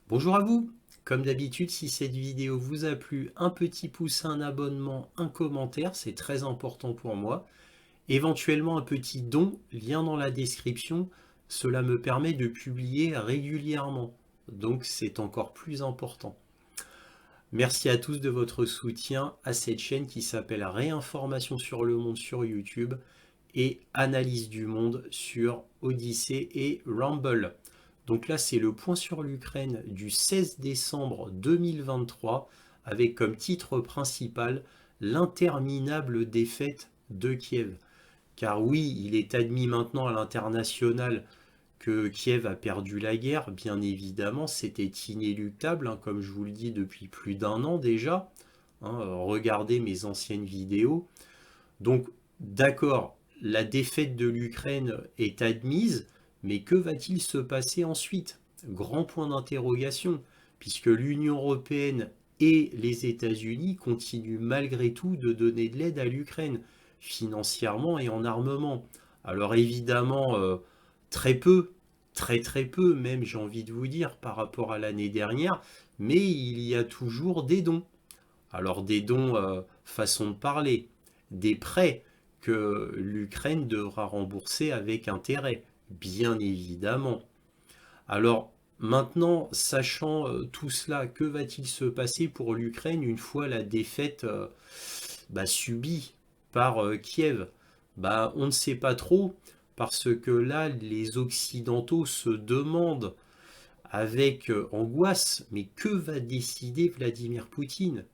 Bonjour à vous. Comme d'habitude, si cette vidéo vous a plu, un petit pouce, un abonnement, un commentaire, c'est très important pour moi. Éventuellement un petit don, lien dans la description, cela me permet de publier régulièrement. Donc c'est encore plus important. Merci à tous de votre soutien à cette chaîne qui s'appelle Réinformation sur le monde sur YouTube et Analyse du monde sur Odyssée et Rumble. Donc là, c'est le point sur l'Ukraine du 16 décembre 2023 avec comme titre principal l'interminable défaite de Kiev. Car oui, il est admis maintenant à l'international que Kiev a perdu la guerre, bien évidemment, c'était inéluctable, hein, comme je vous le dis depuis plus d'un an déjà. Hein, regardez mes anciennes vidéos. Donc, d'accord, la défaite de l'Ukraine est admise, mais que va-t-il se passer ensuite? Grand point d'interrogation, puisque l'Union européenne et les États-Unis continuent malgré tout de donner de l'aide à l'Ukraine, financièrement et en armement. Alors évidemment, très peu, très très peu même, j'ai envie de vous dire, par rapport à l'année dernière, mais il y a toujours des dons. Alors des dons, façon de parler, des prêts que l'Ukraine devra rembourser avec intérêt, bien évidemment. Alors maintenant, sachant tout cela, que va-t-il se passer pour l'Ukraine une fois la défaite subie par Kiev? On ne sait pas trop, parce que là, les Occidentaux se demandent avec angoisse, mais que va décider Vladimir Poutine?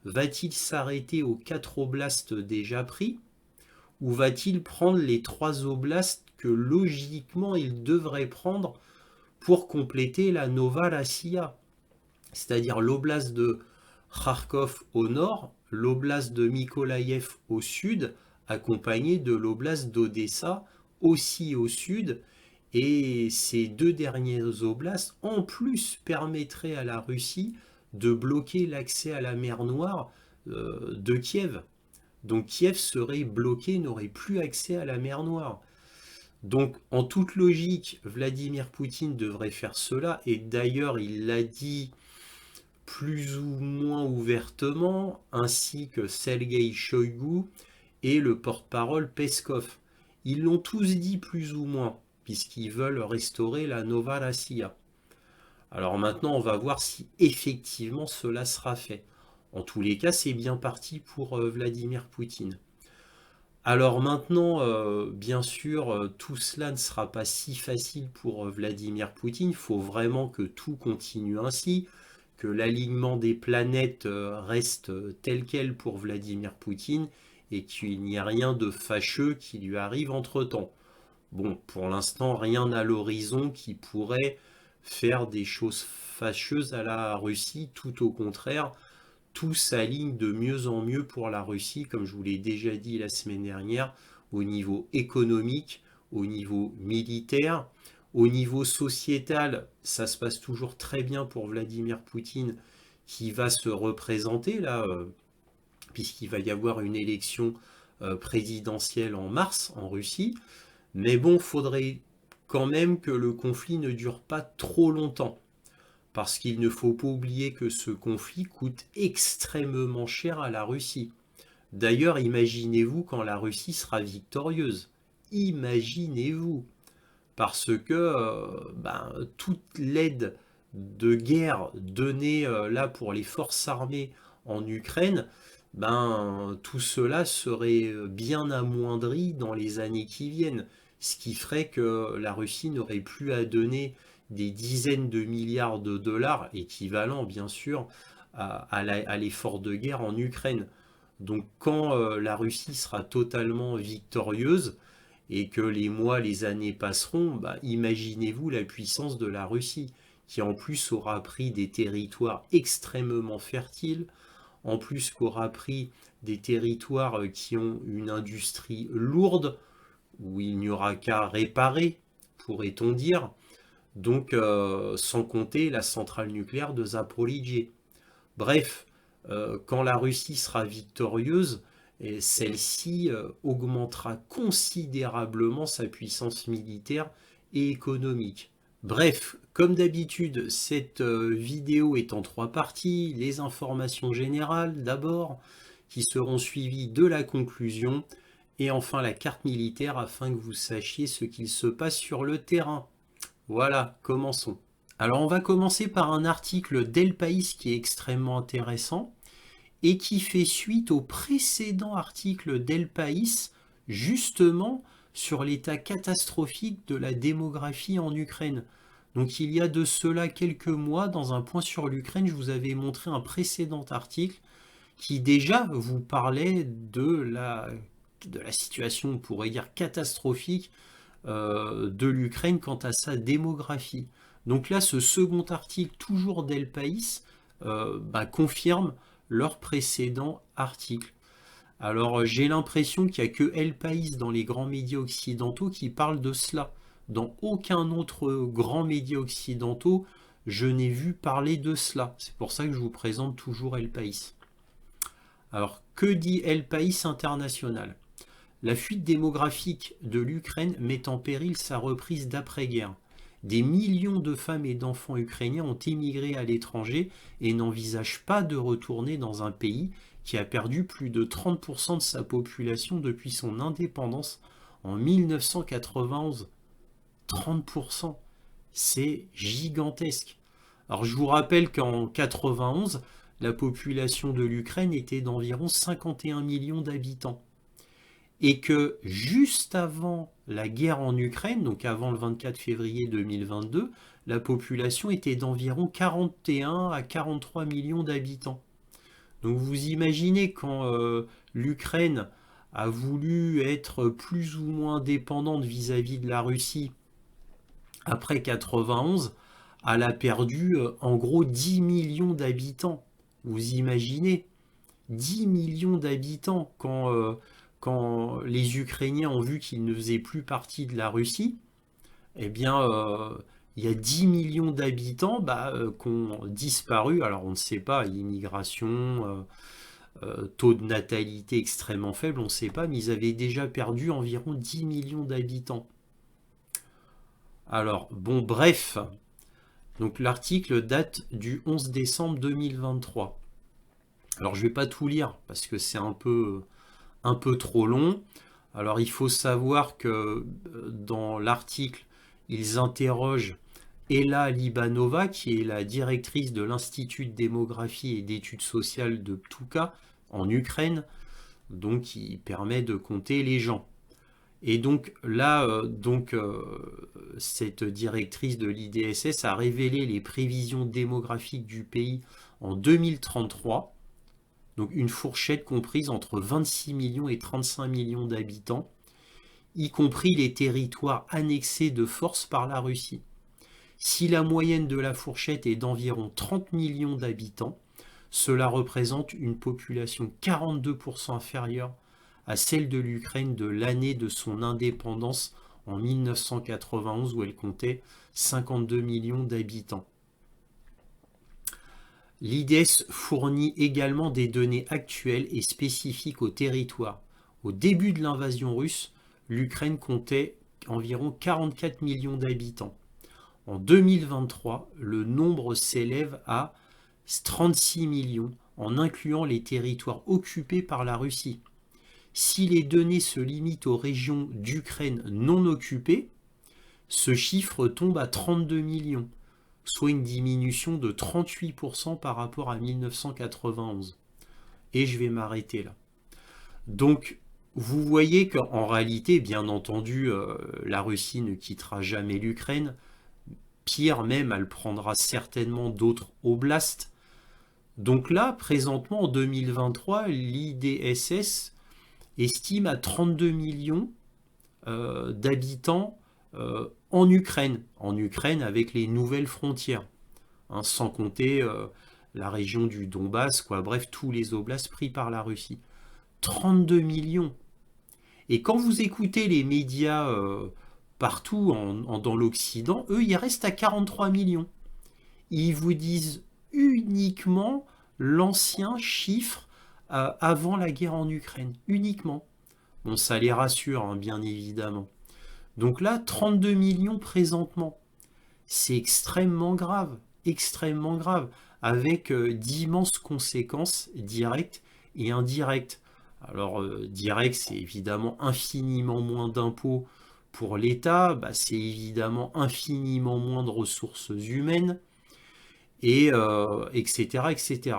Va-t-il s'arrêter aux 4 oblasts déjà pris ou va-t-il prendre les 3 oblasts que logiquement il devrait prendre pour compléter la Nova Rassia, c'est-à-dire l'oblast de Kharkov au nord, l'oblast de Mykolaïev au sud, accompagné de l'oblast d'Odessa aussi au sud. Et ces deux derniers oblasts, en plus, permettraient à la Russie de bloquer l'accès à la mer Noire de Kiev. Donc Kiev serait bloqué, n'aurait plus accès à la mer Noire. Donc en toute logique, Vladimir Poutine devrait faire cela, et d'ailleurs il l'a dit plus ou moins ouvertement, ainsi que Sergei Shoigu et le porte-parole Peskov. Ils l'ont tous dit plus ou moins, puisqu'ils veulent restaurer la Nova Rassia. Alors maintenant, on va voir si effectivement cela sera fait. En tous les cas, c'est bien parti pour Vladimir Poutine. Alors maintenant, bien sûr, tout cela ne sera pas si facile pour Vladimir Poutine. Il faut vraiment que tout continue ainsi, que l'alignement des planètes reste tel quel pour Vladimir Poutine et qu'il n'y a rien de fâcheux qui lui arrive entre-temps. Bon, pour l'instant, rien à l'horizon qui pourrait faire des choses fâcheuses à la Russie, tout au contraire, tout s'aligne de mieux en mieux pour la Russie, comme je vous l'ai déjà dit la semaine dernière, au niveau économique, au niveau militaire, au niveau sociétal, ça se passe toujours très bien pour Vladimir Poutine, qui va se représenter là, puisqu'il va y avoir une élection présidentielle en mars en Russie. Mais bon, faudrait quand même que le conflit ne dure pas trop longtemps. Parce qu'il ne faut pas oublier que ce conflit coûte extrêmement cher à la Russie. D'ailleurs, imaginez-vous quand la Russie sera victorieuse. Imaginez-vous. Parce que toute l'aide de guerre donnée là pour les forces armées en Ukraine, tout cela serait bien amoindri dans les années qui viennent. Ce qui ferait que la Russie n'aurait plus à donner des dizaines de milliards de dollars, équivalents bien sûr, à l'effort de guerre en Ukraine. Donc quand la Russie sera totalement victorieuse et que les mois, les années passeront, imaginez-vous la puissance de la Russie, qui en plus aura pris des territoires extrêmement fertiles, en plus qu'aura pris des territoires qui ont une industrie lourde, où il n'y aura qu'à réparer, pourrait-on dire, donc sans compter la centrale nucléaire de Zaporijie. Bref, quand la Russie sera victorieuse, celle-ci augmentera considérablement sa puissance militaire et économique. Bref, comme d'habitude, cette vidéo est en 3 parties. Les informations générales d'abord, qui seront suivies de la conclusion, et enfin la carte militaire afin que vous sachiez ce qu'il se passe sur le terrain. Voilà, commençons. Alors on va commencer par un article d'El País qui est extrêmement intéressant et qui fait suite au précédent article d'El País, justement sur l'état catastrophique de la démographie en Ukraine. Donc il y a de cela quelques mois, dans un point sur l'Ukraine, je vous avais montré un précédent article qui déjà vous parlait de la situation, on pourrait dire, catastrophique de l'Ukraine quant à sa démographie. Donc là, ce second article, toujours d'El País, confirme leur précédent article. Alors j'ai l'impression qu'il n'y a que El País dans les grands médias occidentaux qui parlent de cela. Dans aucun autre grand média occidentaux, je n'ai vu parler de cela. C'est pour ça que je vous présente toujours El País. Alors, que dit El País International? La fuite démographique de l'Ukraine met en péril sa reprise d'après-guerre. Des millions de femmes et d'enfants ukrainiens ont émigré à l'étranger et n'envisagent pas de retourner dans un pays qui a perdu plus de 30% de sa population depuis son indépendance en 1991. 30%, c'est gigantesque. Alors je vous rappelle qu'en 91, la population de l'Ukraine était d'environ 51 millions d'habitants. Et que juste avant la guerre en Ukraine, donc avant le 24 février 2022, la population était d'environ 41 à 43 millions d'habitants. Donc vous imaginez quand l'Ukraine a voulu être plus ou moins dépendante vis-à-vis de la Russie après 91, elle a perdu en gros 10 millions d'habitants. Vous imaginez 10 millions d'habitants quand les Ukrainiens ont vu qu'ils ne faisaient plus partie de la Russie, eh bien, il y a 10 millions d'habitants qui ont disparu. Alors, on ne sait pas, immigration, taux de natalité extrêmement faible, on ne sait pas, mais ils avaient déjà perdu environ 10 millions d'habitants. Alors, bon, bref, donc l'article date du 11 décembre 2023. Alors, je ne vais pas tout lire parce que c'est un peu trop long. Alors il faut savoir que dans l'article, ils interrogent Ella Libanova, qui est la directrice de l'Institut de démographie et d'études sociales de Ptuka en Ukraine, donc qui permet de compter les gens. Et donc là, cette directrice de l'IDSS a révélé les prévisions démographiques du pays en 2033. Donc une fourchette comprise entre 26 millions et 35 millions d'habitants, y compris les territoires annexés de force par la Russie. Si la moyenne de la fourchette est d'environ 30 millions d'habitants, cela représente une population 42% inférieure à celle de l'Ukraine de l'année de son indépendance en 1991 où elle comptait 52 millions d'habitants. L'IDS fournit également des données actuelles et spécifiques au territoire. Au début de l'invasion russe, l'Ukraine comptait environ 44 millions d'habitants. En 2023, le nombre s'élève à 36 millions, en incluant les territoires occupés par la Russie. Si les données se limitent aux régions d'Ukraine non occupées, ce chiffre tombe à 32 millions. Soit une diminution de 38% par rapport à 1991. Et je vais m'arrêter là. Donc, vous voyez qu'en réalité, bien entendu, la Russie ne quittera jamais l'Ukraine. Pire même, elle prendra certainement d'autres oblasts. Donc là, présentement, en 2023, l'IDSS estime à 32 millions d'habitants en Ukraine avec les nouvelles frontières, hein, sans compter la région du Donbass, quoi, bref, tous les oblasts pris par la Russie. 32 millions. Et quand vous écoutez les médias partout dans l'Occident, eux, ils restent à 43 millions. Ils vous disent uniquement l'ancien chiffre avant la guerre en Ukraine, uniquement. Bon, ça les rassure, hein, bien évidemment. Donc là, 32 millions présentement. c'est extrêmement grave, avec d'immenses conséquences directes et indirectes. Alors, direct, c'est évidemment infiniment moins d'impôts pour l'État, bah, c'est évidemment infiniment moins de ressources humaines, et etc., etc.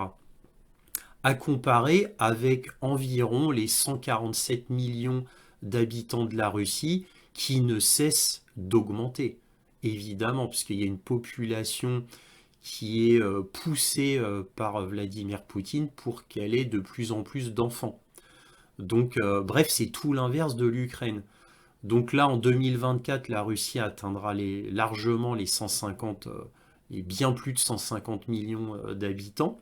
À comparer avec environ les 147 millions d'habitants de la Russie qui ne cessent d'augmenter, évidemment, parce qu'il y a une population qui est poussée par Vladimir Poutine pour qu'elle ait de plus en plus d'enfants. Donc, bref, c'est tout l'inverse de l'Ukraine. Donc là, en 2024, la Russie atteindra largement les 150, et bien plus de 150 millions d'habitants.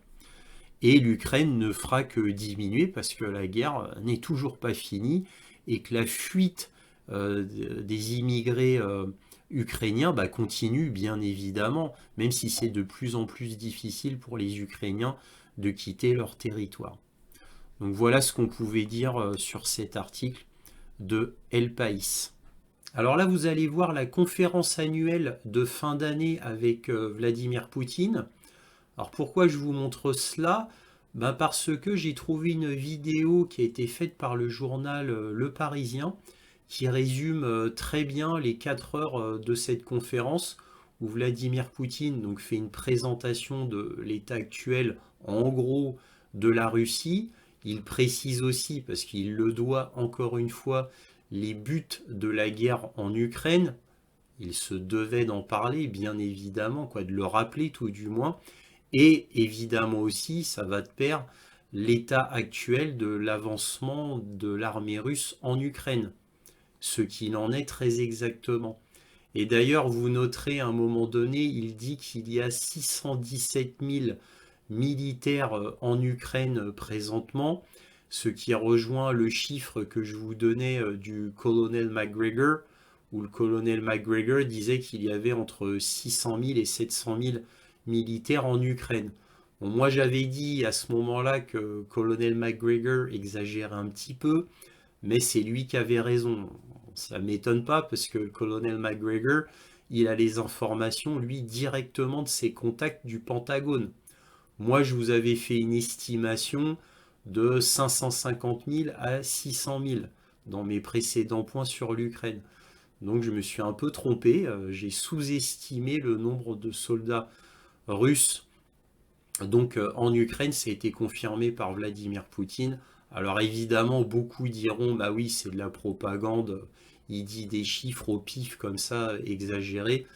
Et l'Ukraine ne fera que diminuer parce que la guerre n'est toujours pas finie et que la fuite des immigrés ukrainiens bah, continue bien évidemment, même si c'est de plus en plus difficile pour les Ukrainiens de quitter leur territoire. Donc voilà ce qu'on pouvait dire sur cet article de El País. Alors là, vous allez voir la conférence annuelle de fin d'année avec Vladimir Poutine. Alors pourquoi je vous montre cela? Ben parce que j'ai trouvé une vidéo qui a été faite par le journal Le Parisien qui résume très bien les 4 heures de cette conférence où Vladimir Poutine donc, fait une présentation de l'état actuel en gros de la Russie. Il précise aussi, parce qu'il le doit encore une fois, les buts de la guerre en Ukraine. Il se devait d'en parler, bien évidemment, de le rappeler tout du moins. Et évidemment aussi, ça va de pair, l'état actuel de l'avancement de l'armée russe en Ukraine. Ce qu'il en est très exactement. Et d'ailleurs, vous noterez à un moment donné, il dit qu'il y a 617 000 militaires en Ukraine présentement, ce qui rejoint le chiffre que je vous donnais du colonel McGregor, où le colonel McGregor disait qu'il y avait entre 600 000 et 700 000 militaires en Ukraine. Bon, moi j'avais dit à ce moment-là que colonel McGregor exagérait un petit peu, mais c'est lui qui avait raison. Ça ne m'étonne pas parce que le colonel McGregor, il a les informations, lui, directement de ses contacts du Pentagone. Moi, je vous avais fait une estimation de 550 000 à 600 000 dans mes précédents points sur l'Ukraine. Donc je me suis un peu trompé, j'ai sous-estimé le nombre de soldats russes. Donc en Ukraine, ça a été confirmé par Vladimir Poutine. Alors évidemment, beaucoup diront, bah oui, c'est de la propagande, il dit des chiffres au pif comme ça, exagérés.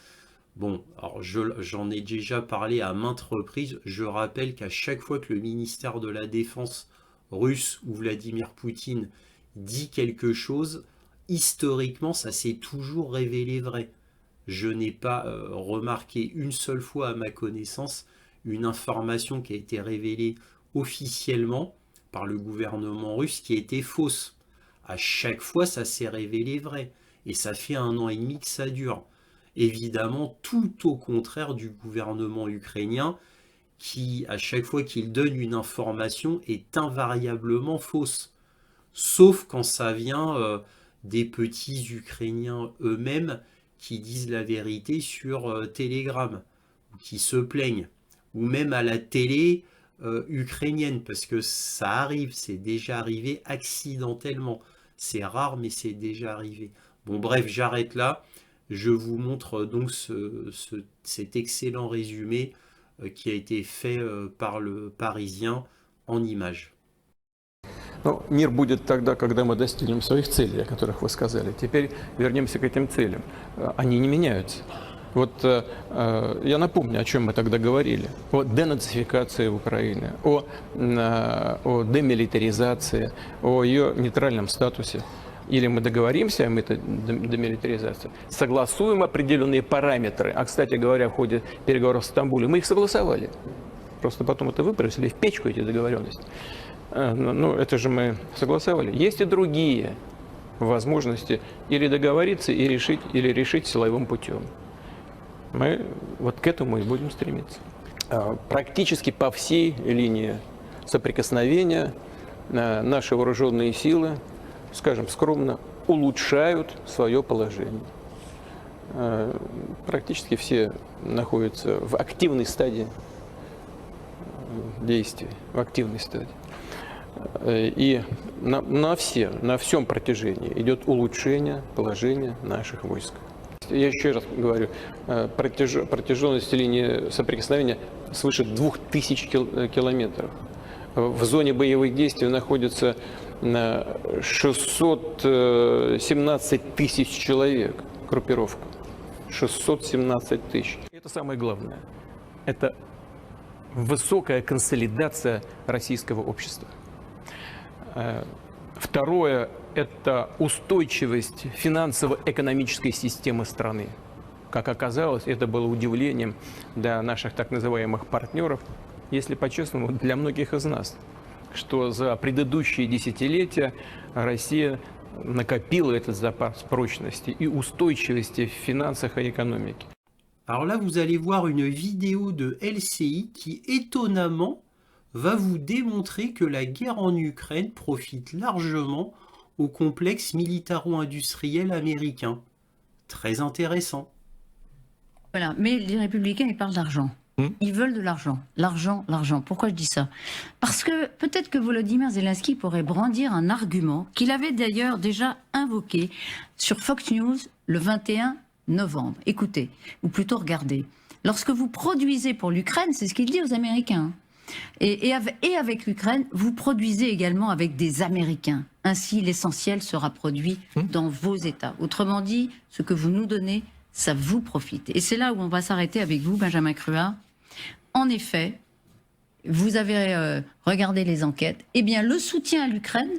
Bon, alors j'en ai déjà parlé à maintes reprises. Je rappelle qu'à chaque fois que le ministère de la Défense russe ou Vladimir Poutine dit quelque chose, historiquement, ça s'est toujours révélé vrai. Je n'ai pas remarqué une seule fois à ma connaissance une information qui a été révélée officiellement par le gouvernement russe qui était fausse. À chaque fois, ça s'est révélé vrai. Et ça fait 1 an et demi que ça dure. Évidemment, tout au contraire du gouvernement ukrainien qui, à chaque fois qu'il donne une information, est invariablement fausse. Sauf quand ça vient des petits Ukrainiens eux-mêmes qui disent la vérité sur Telegram, ou qui se plaignent, ou même à la télé ukrainienne, parce que ça arrive, c'est déjà arrivé accidentellement. C'est rare, mais c'est déjà arrivé. Bon, bref, j'arrête là. Je vous montre donc cet excellent résumé qui a été fait par le Parisien en images. Но мир будет тогда, когда мы достигнем своих целей, о которых вы сказали. Теперь вернемся к этим целям. Они не меняются. Вот я напомню, о чем мы тогда говорили. О денацификации Украины, о демилитаризации, о ее нейтральном статусе. Или мы договоримся о демилитаризации, согласуем определенные параметры. А, кстати говоря, в ходе переговоров в Стамбуле мы их согласовали. Просто потом это выбросили в печку, эти договоренности. Ну, это же мы согласовали. Есть и другие возможности или договориться, или решить силовым путем. Мы вот к этому и будем стремиться. Практически по всей линии соприкосновения наши вооруженные силы, скажем скромно, улучшают свое положение. практически все находятся в активной стадии действий, в активной стадии. И на всем протяжении идет улучшение положения наших войск. Я еще раз говорю, протяженность линии соприкосновения свыше 2000 километров. В зоне боевых действий находится 617 тысяч человек, группировка. 617 тысяч. Это самое главное. Это высокая консолидация российского общества. Второе – это устойчивость финансово-экономической системы страны. Как оказалось, это было удивлением для наших так называемых партнеров, если по-честному, для многих из нас, что за предыдущие десятилетия Россия накопила этот запас прочности и устойчивости в финансах и экономике. Alors là, vous allez voir une vidéo de LCI qui, étonnamment, va vous démontrer que la guerre en Ukraine profite largement au complexe militaro-industriel américain. Très intéressant. Voilà, mais les républicains, ils parlent d'argent. Ils veulent de l'argent. L'argent, l'argent. Pourquoi je dis ça? Parce que peut-être que Volodymyr Zelensky pourrait brandir un argument qu'il avait d'ailleurs déjà invoqué sur Fox News le 21 novembre. Écoutez, ou plutôt regardez. Lorsque vous produisez pour l'Ukraine, c'est ce qu'il dit aux Américains. Et avec l'Ukraine, vous produisez également avec des Américains. Ainsi, l'essentiel sera produit dans vos États. Autrement dit, ce que vous nous donnez, ça vous profite. Et c'est là où on va s'arrêter avec vous, Benjamin Crua. En effet, vous avez regardé les enquêtes. Eh bien, le soutien à l'Ukraine,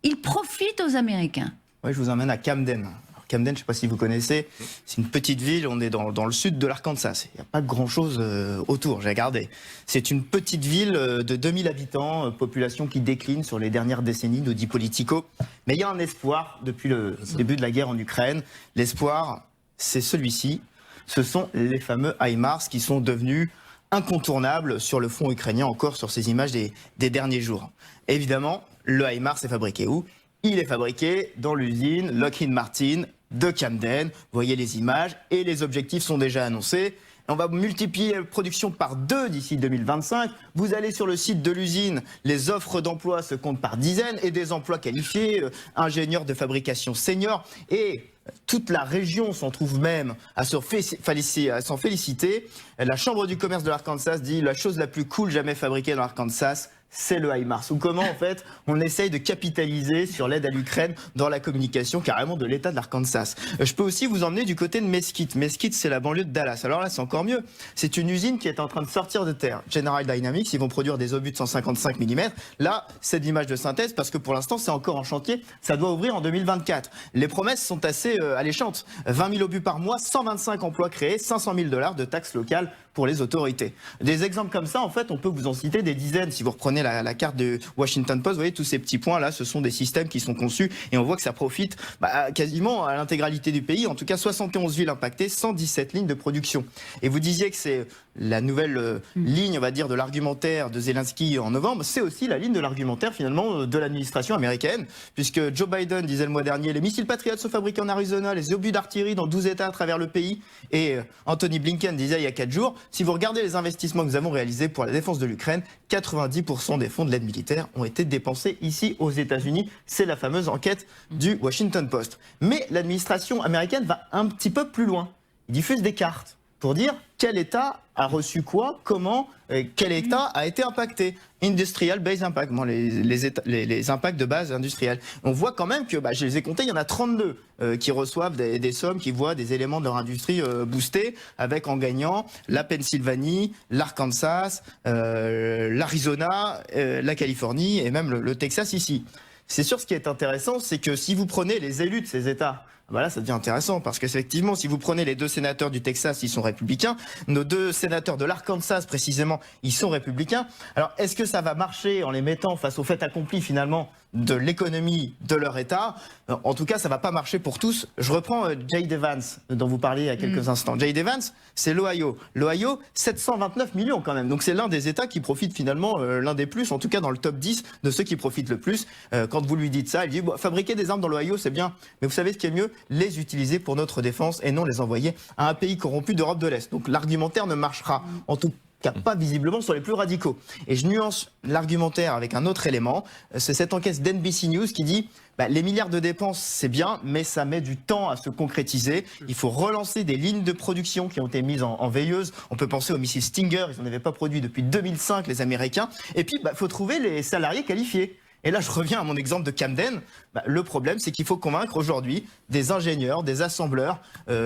il profite aux Américains. Oui, je vous emmène à Camden. Alors, Camden, je ne sais pas si vous connaissez, c'est une petite ville, on est dans le sud de l'Arkansas. Il n'y a pas grand-chose autour, j'ai regardé. C'est une petite ville de 2000 habitants, population qui décline sur les dernières décennies, nous dit Politico. Mais il y a un espoir depuis le début de la guerre en Ukraine. L'espoir, c'est celui-ci. Ce sont les fameux HIMARS qui sont devenus incontournables sur le front ukrainien, encore sur ces images des derniers jours. Évidemment, le HIMARS est fabriqué où? Il est fabriqué dans l'usine Lockheed Martin de Camden. Vous voyez les images et les objectifs sont déjà annoncés. On va multiplier la production par 2 d'ici 2025. Vous allez sur le site de l'usine, les offres d'emploi se comptent par dizaines et des emplois qualifiés, ingénieurs de fabrication seniors. Et toute la région s'en trouve même à s'en féliciter. La Chambre du commerce de l'Arkansas dit la chose la plus cool jamais fabriquée dans l'Arkansas, c'est le HIMARS. Ou comment en fait on essaye de capitaliser sur l'aide à l'Ukraine dans la communication carrément de l'État de l'Arkansas. Je peux aussi vous emmener du côté de Mesquite. Mesquite, c'est la banlieue de Dallas. Alors là, c'est encore mieux. C'est une usine qui est en train de sortir de terre. General Dynamics, ils vont produire des obus de 155 mm. Là, c'est de l'image de synthèse parce que pour l'instant, c'est encore en chantier. Ça doit ouvrir en 2024. Les promesses sont assez alléchantes. 20 000 obus par mois, 125 emplois créés, $500 000 de taxes locales pour les autorités. Des exemples comme ça, en fait, on peut vous en citer des dizaines. Si vous reprenez la carte de Washington Post, vous voyez tous ces petits points-là, ce sont des systèmes qui sont conçus et on voit que ça profite quasiment à l'intégralité du pays. En tout cas, 71 villes impactées, 117 lignes de production. Et vous disiez que c'est la nouvelle ligne, on va dire, de l'argumentaire de Zelensky en novembre. C'est aussi la ligne de l'argumentaire, finalement, de l'administration américaine, puisque Joe Biden disait le mois dernier, les missiles Patriot sont fabriqués en Arizona, les obus d'artillerie dans 12 États à travers le pays. Et Anthony Blinken disait il y a 4 jours, si vous regardez les investissements que nous avons réalisés pour la défense de l'Ukraine, 90% des fonds de l'aide militaire ont été dépensés ici aux États-Unis. C'est la fameuse enquête du Washington Post. Mais l'administration américaine va un petit peu plus loin. Il diffuse des cartes pour dire quel État a reçu quoi, comment, quel État a été impacté. Industrial Base Impact, bon, les impacts de base industrielle. On voit quand même que, je les ai comptés, il y en a 32 qui reçoivent des sommes, qui voient des éléments de leur industrie boostés, avec en gagnant la Pennsylvanie, l'Arkansas, l'Arizona, la Californie et même le Texas ici. C'est sûr, ce qui est intéressant, c'est que si vous prenez les élus de ces États, là, ça devient intéressant parce qu'effectivement, si vous prenez les 2 sénateurs du Texas, ils sont républicains. Nos 2 sénateurs de l'Arkansas, précisément, ils sont républicains. Alors, est-ce que ça va marcher en les mettant face au fait accompli, finalement, de l'économie de leur État? En tout cas, ça ne va pas marcher pour tous. Je reprends Jay Vance, dont vous parliez il y a quelques instants. Jay Vance, c'est l'Ohio. L'Ohio, 729 millions quand même. Donc, c'est l'un des États qui profite finalement, l'un des plus, en tout cas dans le top 10 de ceux qui profitent le plus. Quand vous lui dites ça, il dit fabriquer des armes dans l'Ohio, c'est bien. Mais vous savez ce qui est mieux? les utiliser pour notre défense et non les envoyer à un pays corrompu d'Europe de l'Est. Donc l'argumentaire ne marchera en tout cas pas visiblement sur les plus radicaux. Et je nuance l'argumentaire avec un autre élément, c'est cette enquête d'NBC News qui dit les milliards de dépenses, c'est bien, mais ça met du temps à se concrétiser. Il faut relancer des lignes de production qui ont été mises en veilleuse. On peut penser aux missiles Stinger, ils n'en avaient pas produit depuis 2005, les Américains. Et puis, faut trouver les salariés qualifiés. Et là, je reviens à mon exemple de Camden. Le problème, c'est qu'il faut convaincre aujourd'hui des ingénieurs, des assembleurs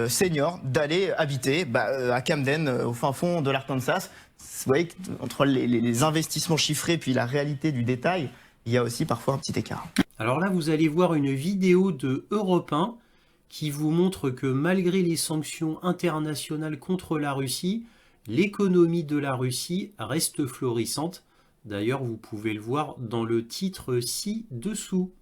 seniors d'aller habiter à Camden, au fin fond de l'Arkansas. Vous voyez, entre les investissements chiffrés puis la réalité du détail, il y a aussi parfois un petit écart. Alors là, vous allez voir une vidéo de Europe 1 qui vous montre que malgré les sanctions internationales contre la Russie, l'économie de la Russie reste florissante. D'ailleurs, vous pouvez le voir dans le titre ci-dessous.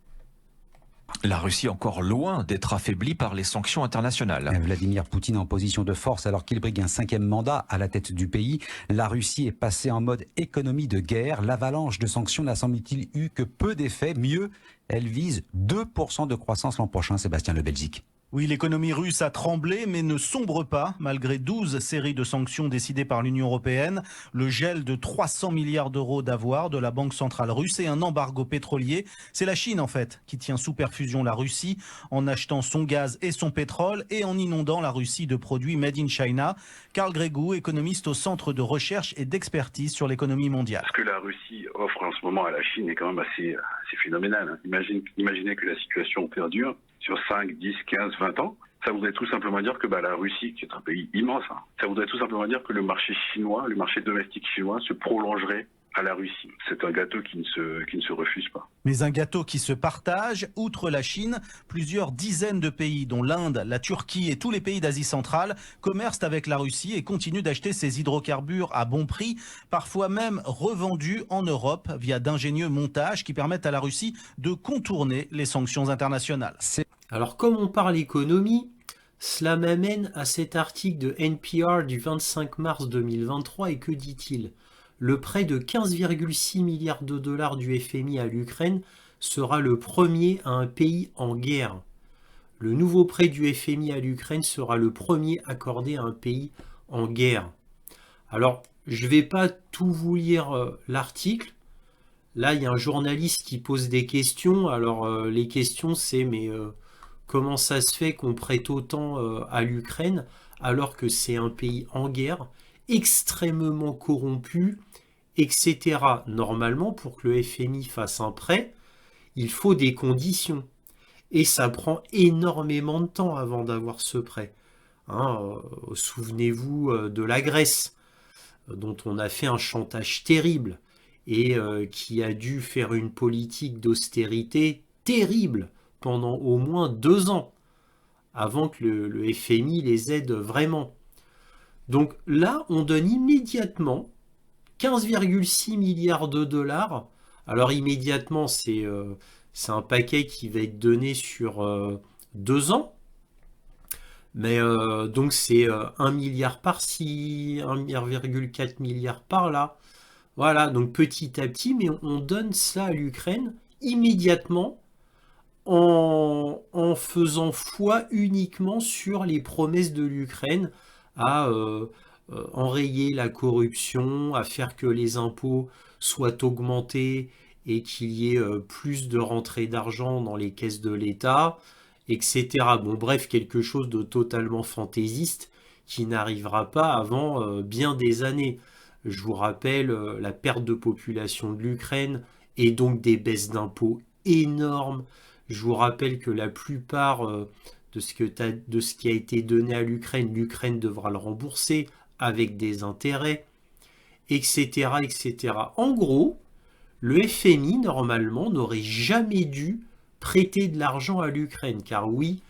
La Russie est encore loin d'être affaiblie par les sanctions internationales. Vladimir Poutine en position de force alors qu'il brigue un 5e mandat à la tête du pays. La Russie est passée en mode économie de guerre. L'avalanche de sanctions n'a semble-t-il eu que peu d'effets. Mieux, elle vise 2% de croissance l'an prochain, Sébastien Le Belgique. Oui, l'économie russe a tremblé, mais ne sombre pas, malgré 12 séries de sanctions décidées par l'Union européenne, le gel de 300 milliards d'euros d'avoirs de la Banque centrale russe et un embargo pétrolier. C'est la Chine, en fait, qui tient sous perfusion la Russie, en achetant son gaz et son pétrole et en inondant la Russie de produits made in China. Karl Grégou, économiste au Centre de recherche et d'expertise sur l'économie mondiale. Ce que la Russie offre en ce moment à la Chine est quand même assez phénoménal. Imaginez que la situation perdure sur 5, 10, 15, 20 ans. Ça voudrait tout simplement dire que la Russie, qui est un pays immense, ça voudrait tout simplement dire que le marché chinois, le marché domestique chinois se prolongerait à la Russie. C'est un gâteau qui ne se refuse pas. Mais un gâteau qui se partage. Outre la Chine, plusieurs dizaines de pays, dont l'Inde, la Turquie et tous les pays d'Asie centrale, commercent avec la Russie et continuent d'acheter ces hydrocarbures à bon prix, parfois même revendus en Europe via d'ingénieux montages qui permettent à la Russie de contourner les sanctions internationales. Alors comme on parle économie, cela m'amène à cet article de NPR du 25 mars 2023 et que dit-il ? Le prêt de 15,6 milliards de dollars du FMI à l'Ukraine sera le premier à un pays en guerre. Le nouveau prêt du FMI à l'Ukraine sera le premier accordé à un pays en guerre. Alors, je ne vais pas tout vous lire l'article. Là, il y a un journaliste qui pose des questions. Alors, les questions, c'est comment ça se fait qu'on prête autant à l'Ukraine alors que c'est un pays en guerre, extrêmement corrompu, etc. Normalement, pour que le FMI fasse un prêt, il faut des conditions. Et ça prend énormément de temps avant d'avoir ce prêt. Souvenez-vous de la Grèce, dont on a fait un chantage terrible et qui a dû faire une politique d'austérité terrible pendant au moins 2 ans avant que le FMI les aide vraiment. Donc là, on donne immédiatement 15,6 milliards de dollars. Alors immédiatement, c'est un paquet qui va être donné sur 2 ans. Mais donc c'est 1 milliard par-ci, 1,4 milliard par-là. Voilà, donc petit à petit, mais on donne ça à l'Ukraine immédiatement en faisant foi uniquement sur les promesses de l'Ukraine à enrayer la corruption, à faire que les impôts soient augmentés et qu'il y ait plus de rentrées d'argent dans les caisses de l'État, etc. Bon, bref, quelque chose de totalement fantaisiste qui n'arrivera pas avant bien des années. Je vous rappelle la perte de population de l'Ukraine et donc des baisses d'impôts énormes. Je vous rappelle que la plupart de ce qui a été donné à l'Ukraine, l'Ukraine devra le rembourser avec des intérêts, etc., etc. En gros, le FMI, normalement, n'aurait jamais dû prêter de l'argent à l'Ukraine, car oui,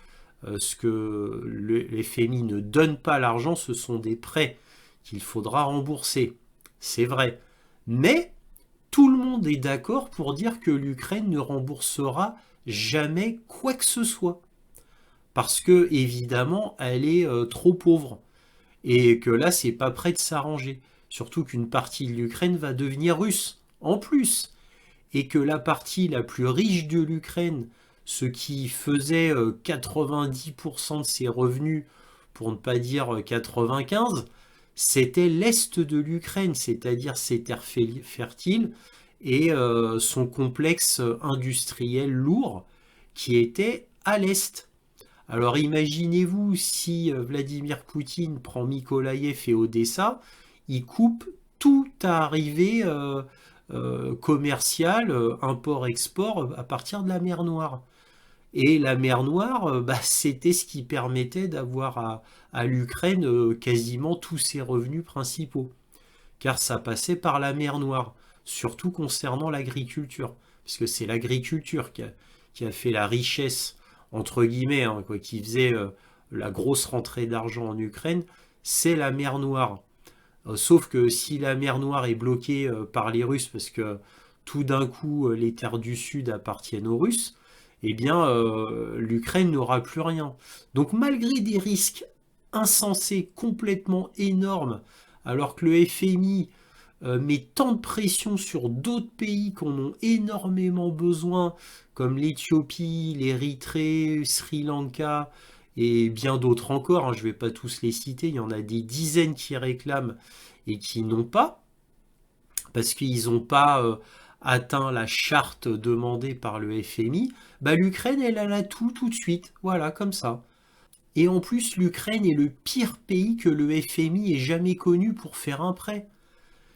ce que le FMI ne donne pas l'argent, ce sont des prêts qu'il faudra rembourser. C'est vrai. Mais tout le monde est d'accord pour dire que l'Ukraine ne remboursera jamais quoi que ce soit. Parce que, évidemment, elle est trop pauvre. Et que là, c'est pas prêt de s'arranger. Surtout qu'une partie de l'Ukraine va devenir russe, en plus. Et que la partie la plus riche de l'Ukraine ce qui faisait 90% de ses revenus, pour ne pas dire 95%, c'était l'est de l'Ukraine, c'est-à-dire ses terres fertiles et son complexe industriel lourd qui était à l'est. Alors imaginez-vous si Vladimir Poutine prend Mykolaïev et Odessa, il coupe toute arrivée commerciale, import-export à partir de la mer Noire. Et la mer Noire, c'était ce qui permettait d'avoir à l'Ukraine quasiment tous ses revenus principaux. Car ça passait par la mer Noire, surtout concernant l'agriculture. Parce que c'est l'agriculture qui a fait la richesse, entre guillemets, hein, quoi, qui faisait la grosse rentrée d'argent en Ukraine, c'est la mer Noire. Sauf que si la mer Noire est bloquée par les Russes, parce que tout d'un coup les terres du Sud appartiennent aux Russes, eh bien l'Ukraine n'aura plus rien. Donc malgré des risques insensés, complètement énormes, alors que le FMI met tant de pression sur d'autres pays qui en ont énormément besoin, comme l'Éthiopie, l'Érythrée, Sri Lanka et bien d'autres encore, hein, je ne vais pas tous les citer, il y en a des dizaines qui réclament et qui n'ont pas, parce qu'ils n'ont pas atteint la charte demandée par le FMI, l'Ukraine, elle a tout de suite, voilà, comme ça. Et en plus, l'Ukraine est le pire pays que le FMI ait jamais connu pour faire un prêt.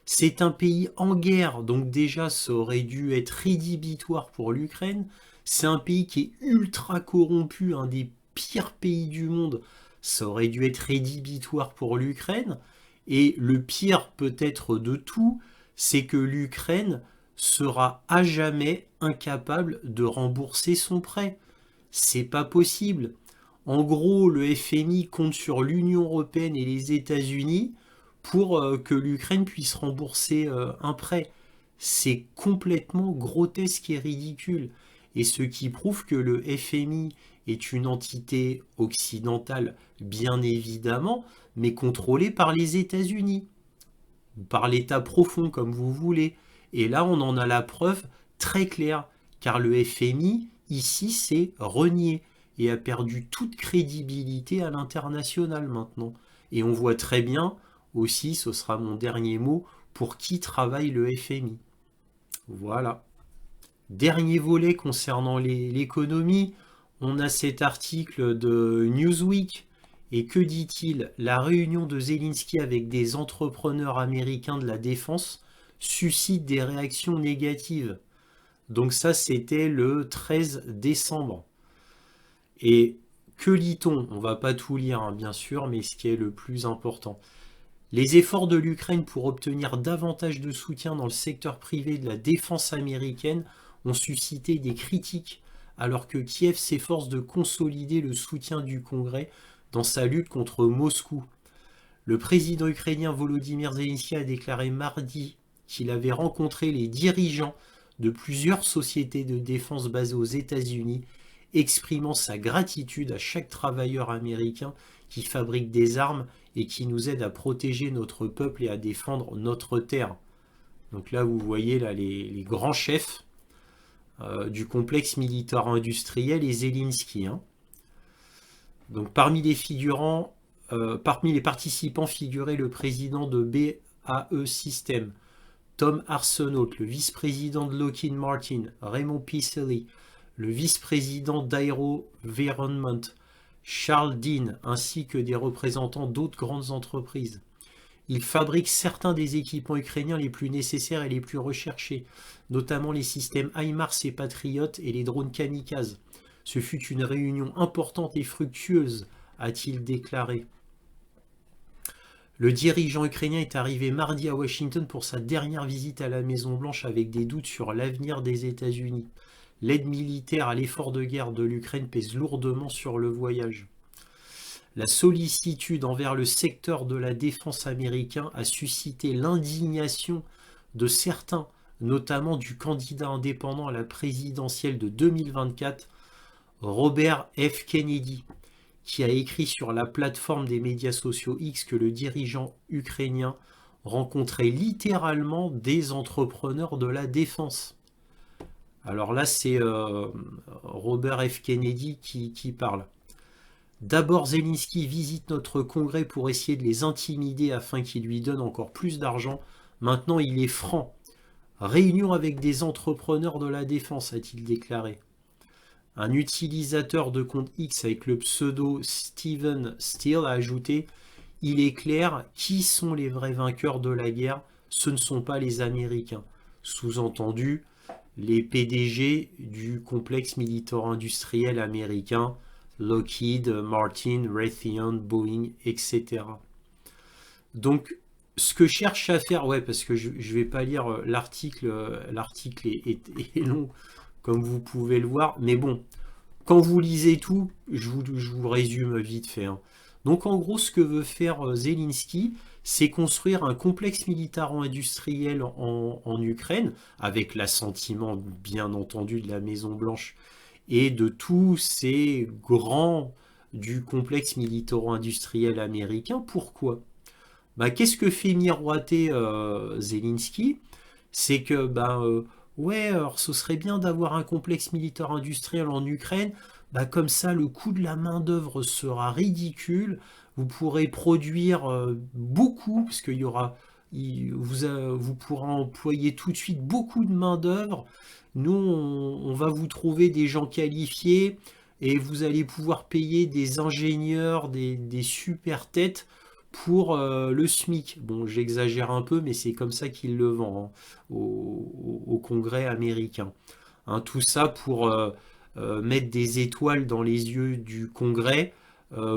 C'est un pays en guerre, donc déjà ça aurait dû être rédhibitoire pour l'Ukraine. C'est un pays qui est ultra corrompu, un des pires pays du monde, ça aurait dû être rédhibitoire pour l'Ukraine. Et le pire peut-être de tout, c'est que l'Ukraine sera à jamais incapable de rembourser son prêt. C'est pas possible. En gros, le FMI compte sur l'Union européenne et les États-Unis pour que l'Ukraine puisse rembourser un prêt. C'est complètement grotesque et ridicule. Et ce qui prouve que le FMI est une entité occidentale, bien évidemment, mais contrôlée par les États-Unis, ou par l'État profond, comme vous voulez. Et là, on en a la preuve très claire, car le FMI, ici, s'est renié et a perdu toute crédibilité à l'international maintenant. Et on voit très bien, aussi, ce sera mon dernier mot, pour qui travaille le FMI. Voilà. Dernier volet concernant l'économie, on a cet article de Newsweek. Et que dit-il? La réunion de Zelensky avec des entrepreneurs américains de la défense suscite des réactions négatives. Donc ça, c'était le 13 décembre. Et que lit-on? On va pas tout lire, hein, bien sûr, mais ce qui est le plus important. Les efforts de l'Ukraine pour obtenir davantage de soutien dans le secteur privé de la défense américaine ont suscité des critiques, alors que Kiev s'efforce de consolider le soutien du Congrès dans sa lutte contre Moscou. Le président ukrainien Volodymyr Zelensky a déclaré mardi qu'il avait rencontré les dirigeants de plusieurs sociétés de défense basées aux États-Unis, exprimant sa gratitude à chaque travailleur américain qui fabrique des armes et qui nous aide à protéger notre peuple et à défendre notre terre. Donc là, vous voyez là, les grands chefs du complexe militaire industriel et Zelensky. Hein. Donc parmi les participants figurait le président de BAE Systems, Tom Arsenault, le vice-président de Lockheed Martin, Raymond Picelli, le vice-président d'Aerovironment, Charles Dean, ainsi que des représentants d'autres grandes entreprises. Ils fabriquent certains des équipements ukrainiens les plus nécessaires et les plus recherchés, notamment les systèmes HIMARS et Patriot et les drones kamikazes. Ce fut une réunion importante et fructueuse, a-t-il déclaré. Le dirigeant ukrainien est arrivé mardi à Washington pour sa dernière visite à la Maison-Blanche avec des doutes sur l'avenir des États-Unis. L'aide militaire à l'effort de guerre de l'Ukraine pèse lourdement sur le voyage. La sollicitude envers le secteur de la défense américain a suscité l'indignation de certains, notamment du candidat indépendant à la présidentielle de 2024, Robert F. Kennedy, qui a écrit sur la plateforme des médias sociaux X que le dirigeant ukrainien rencontrait littéralement des entrepreneurs de la défense. Alors là, c'est Robert F. Kennedy qui parle. D'abord, Zelensky visite notre congrès pour essayer de les intimider afin qu'ils lui donnent encore plus d'argent. Maintenant, il est franc. Réunion avec des entrepreneurs de la défense, a-t-il déclaré. Un utilisateur de compte X avec le pseudo Steven Steele a ajouté « Il est clair, qui sont les vrais vainqueurs de la guerre? Ce ne sont pas les Américains. » Sous-entendu, les PDG du complexe militaro-industriel américain, Lockheed Martin, Raytheon, Boeing, etc. Donc, ce que cherche à faire, ouais, parce que je ne vais pas lire l'article, l'article est long, comme vous pouvez le voir, mais bon, quand vous lisez tout, je vous résume vite fait. Hein. Donc, en gros, ce que veut faire Zelensky, c'est construire un complexe militaro-industriel en Ukraine, avec l'assentiment, bien entendu, de la Maison-Blanche et de tous ces grands du complexe militaro-industriel américain. Pourquoi? Bah, qu'est-ce que fait miroiter Zelensky? C'est que, ouais, alors ce serait bien d'avoir un complexe militaire industriel en Ukraine, bah, comme ça le coût de la main-d'œuvre sera ridicule, vous pourrez produire beaucoup, parce qu'il y aura, vous pourrez employer tout de suite beaucoup de main-d'œuvre. Nous, on va vous trouver des gens qualifiés et vous allez pouvoir payer des ingénieurs, des super têtes pour le SMIC. Bon, j'exagère un peu, mais c'est comme ça qu'il le vend hein, au Congrès américain. Hein, tout ça pour mettre des étoiles dans les yeux du Congrès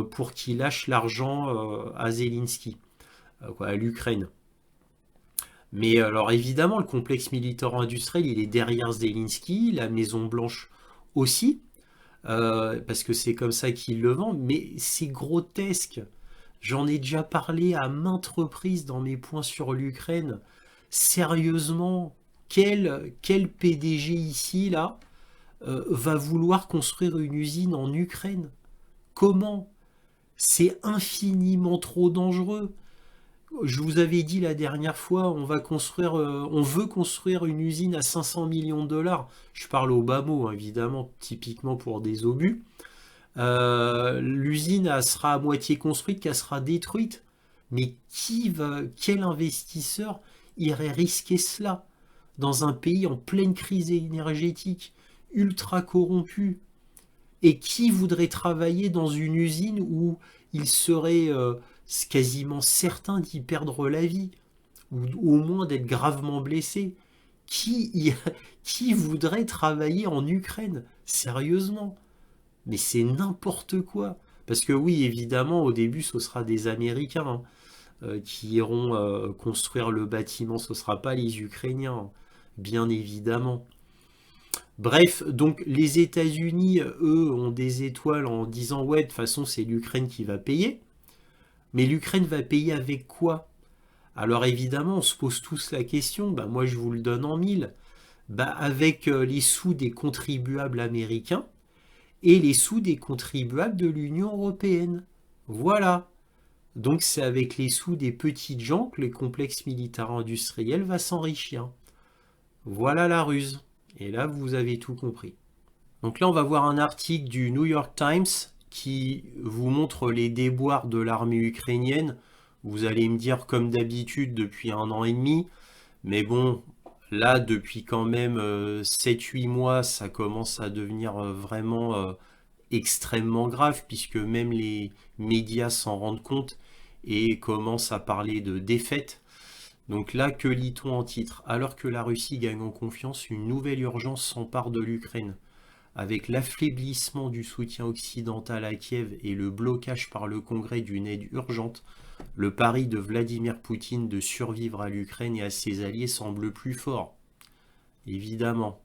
pour qu'il lâche l'argent à Zelensky, à l'Ukraine. Mais alors évidemment, le complexe militaro-industriel, il est derrière Zelensky, la Maison-Blanche aussi, parce que c'est comme ça qu'il le vend, mais c'est grotesque. J'en ai déjà parlé à maintes reprises dans mes points sur l'Ukraine. Sérieusement, quel PDG ici, là, va vouloir construire une usine en Ukraine? Comment? C'est infiniment trop dangereux. Je vous avais dit la dernière fois, on veut construire une usine à 500 millions de dollars. Je parle au bas mot, évidemment, typiquement pour des obus. L'usine sera à moitié construite, qu'elle sera détruite. Mais quel investisseur irait risquer cela dans un pays en pleine crise énergétique, ultra corrompu? Et qui voudrait travailler dans une usine où il serait quasiment certain d'y perdre la vie, ou au moins d'être gravement blessé? Qui voudrait travailler en Ukraine? Sérieusement? Mais c'est n'importe quoi. Parce que oui, évidemment, au début, ce sera des Américains qui iront construire le bâtiment. Ce ne sera pas les Ukrainiens, hein, bien évidemment. Bref, donc les États-Unis, eux, ont des étoiles en disant « Ouais, de toute façon, c'est l'Ukraine qui va payer. » Mais l'Ukraine va payer avec quoi? Alors évidemment, on se pose tous la question, moi je vous le donne en mille, avec les sous des contribuables américains, et les sous des contribuables de l'Union européenne. Voilà. Donc c'est avec les sous des petites gens que le complexe militaro-industriel va s'enrichir. Voilà la ruse. Et là, vous avez tout compris. Donc là, on va voir un article du New York Times qui vous montre les déboires de l'armée ukrainienne. Vous allez me dire, comme d'habitude, depuis 1 an et demi. Mais bon, là, depuis quand même 7-8 mois, ça commence à devenir vraiment extrêmement grave, puisque même les médias s'en rendent compte et commencent à parler de défaite. Donc là, que lit-on en titre? Alors que la Russie gagne en confiance, une nouvelle urgence s'empare de l'Ukraine. Avec l'affaiblissement du soutien occidental à Kiev et le blocage par le Congrès d'une aide urgente, le pari de Vladimir Poutine de survivre à l'Ukraine et à ses alliés semble plus fort. Évidemment.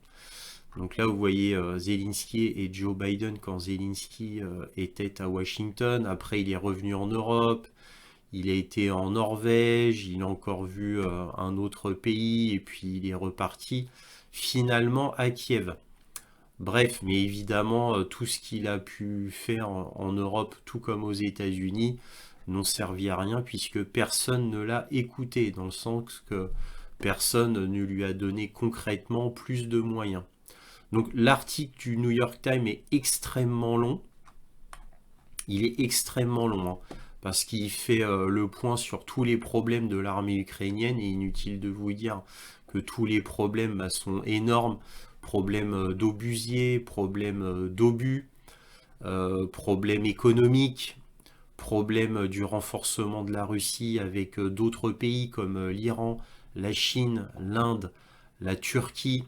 Donc là, vous voyez Zelensky et Joe Biden quand Zelensky était à Washington. Après, il est revenu en Europe. Il a été en Norvège. Il a encore vu un autre pays. Et puis, il est reparti finalement à Kiev. Bref, mais évidemment, tout ce qu'il a pu faire en Europe, tout comme aux États-Unis, n'ont servi à rien puisque personne ne l'a écouté, dans le sens que personne ne lui a donné concrètement plus de moyens. Donc l'article du New York Times est extrêmement long. Il est extrêmement long, hein, parce qu'il fait le point sur tous les problèmes de l'armée ukrainienne. Et inutile de vous dire que tous les problèmes sont énormes. Problèmes d'obusiers, problèmes d'obus, problèmes économiques, problèmes du renforcement de la Russie avec d'autres pays comme l'Iran, la Chine, l'Inde, la Turquie,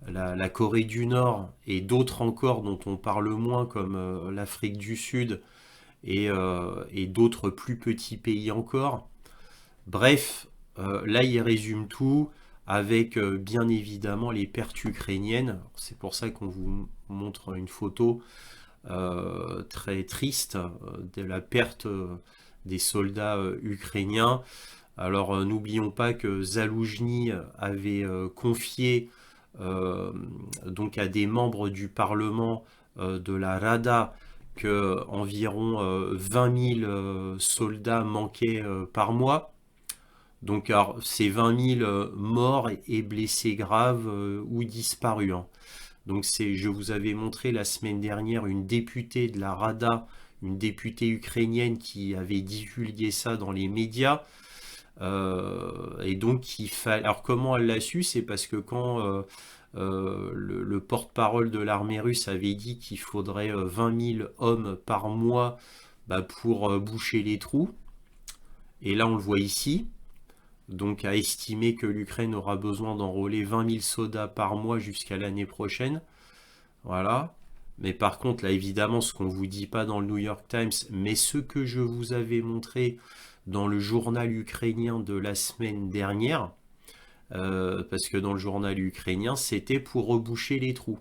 la Corée du Nord et d'autres encore dont on parle moins comme l'Afrique du Sud et d'autres plus petits pays encore. Bref, là il résume tout avec bien évidemment les pertes ukrainiennes. C'est pour ça qu'on vous montre une photo très triste de la perte des soldats ukrainiens. Alors n'oublions pas que Zaloujny avait confié donc à des membres du Parlement de la Rada que environ 20 000 soldats manquaient par mois. Donc alors, ces 20 000 morts et blessés graves ou disparus, hein. Donc je vous avais montré la semaine dernière une députée de la Rada, une députée ukrainienne qui avait divulgué ça dans les médias. Et donc il fallait. Alors comment elle l'a su? C'est parce que quand le porte-parole de l'armée russe avait dit qu'il faudrait 20 000 hommes par mois pour boucher les trous. Et là on le voit ici. Donc à estimer que l'Ukraine aura besoin d'enrôler 20 000 soldats par mois jusqu'à l'année prochaine. Voilà. Mais par contre, là évidemment, ce qu'on ne vous dit pas dans le New York Times, mais ce que je vous avais montré dans le journal ukrainien de la semaine dernière, parce que dans le journal ukrainien, c'était pour reboucher les trous.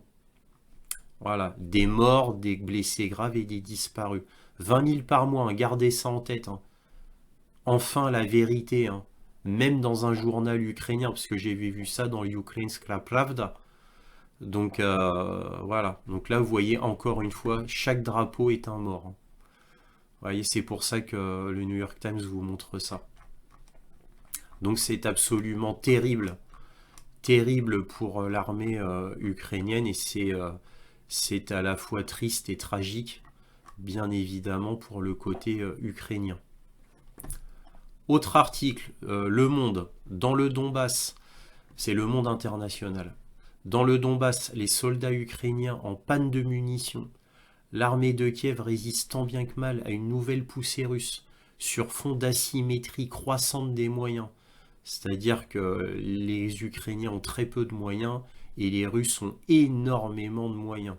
Voilà. Des morts, des blessés graves et des disparus. 20 000 par mois, hein, gardez ça en tête, hein. Enfin la vérité, hein. Même dans un journal ukrainien, parce que j'ai vu ça dans Ukrainska Pravda. Donc voilà, donc là vous voyez encore une fois, chaque drapeau est un mort, hein. Vous voyez, c'est pour ça que le New York Times vous montre ça. Donc c'est absolument terrible, terrible pour l'armée ukrainienne, et c'est à la fois triste et tragique, bien évidemment, pour le côté ukrainien. Autre article, Le Monde, dans le Donbass, c'est Le Monde international. Dans le Donbass, les soldats ukrainiens en panne de munitions. L'armée de Kiev résiste tant bien que mal à une nouvelle poussée russe, sur fond d'asymétrie croissante des moyens. C'est-à-dire que les Ukrainiens ont très peu de moyens et les Russes ont énormément de moyens.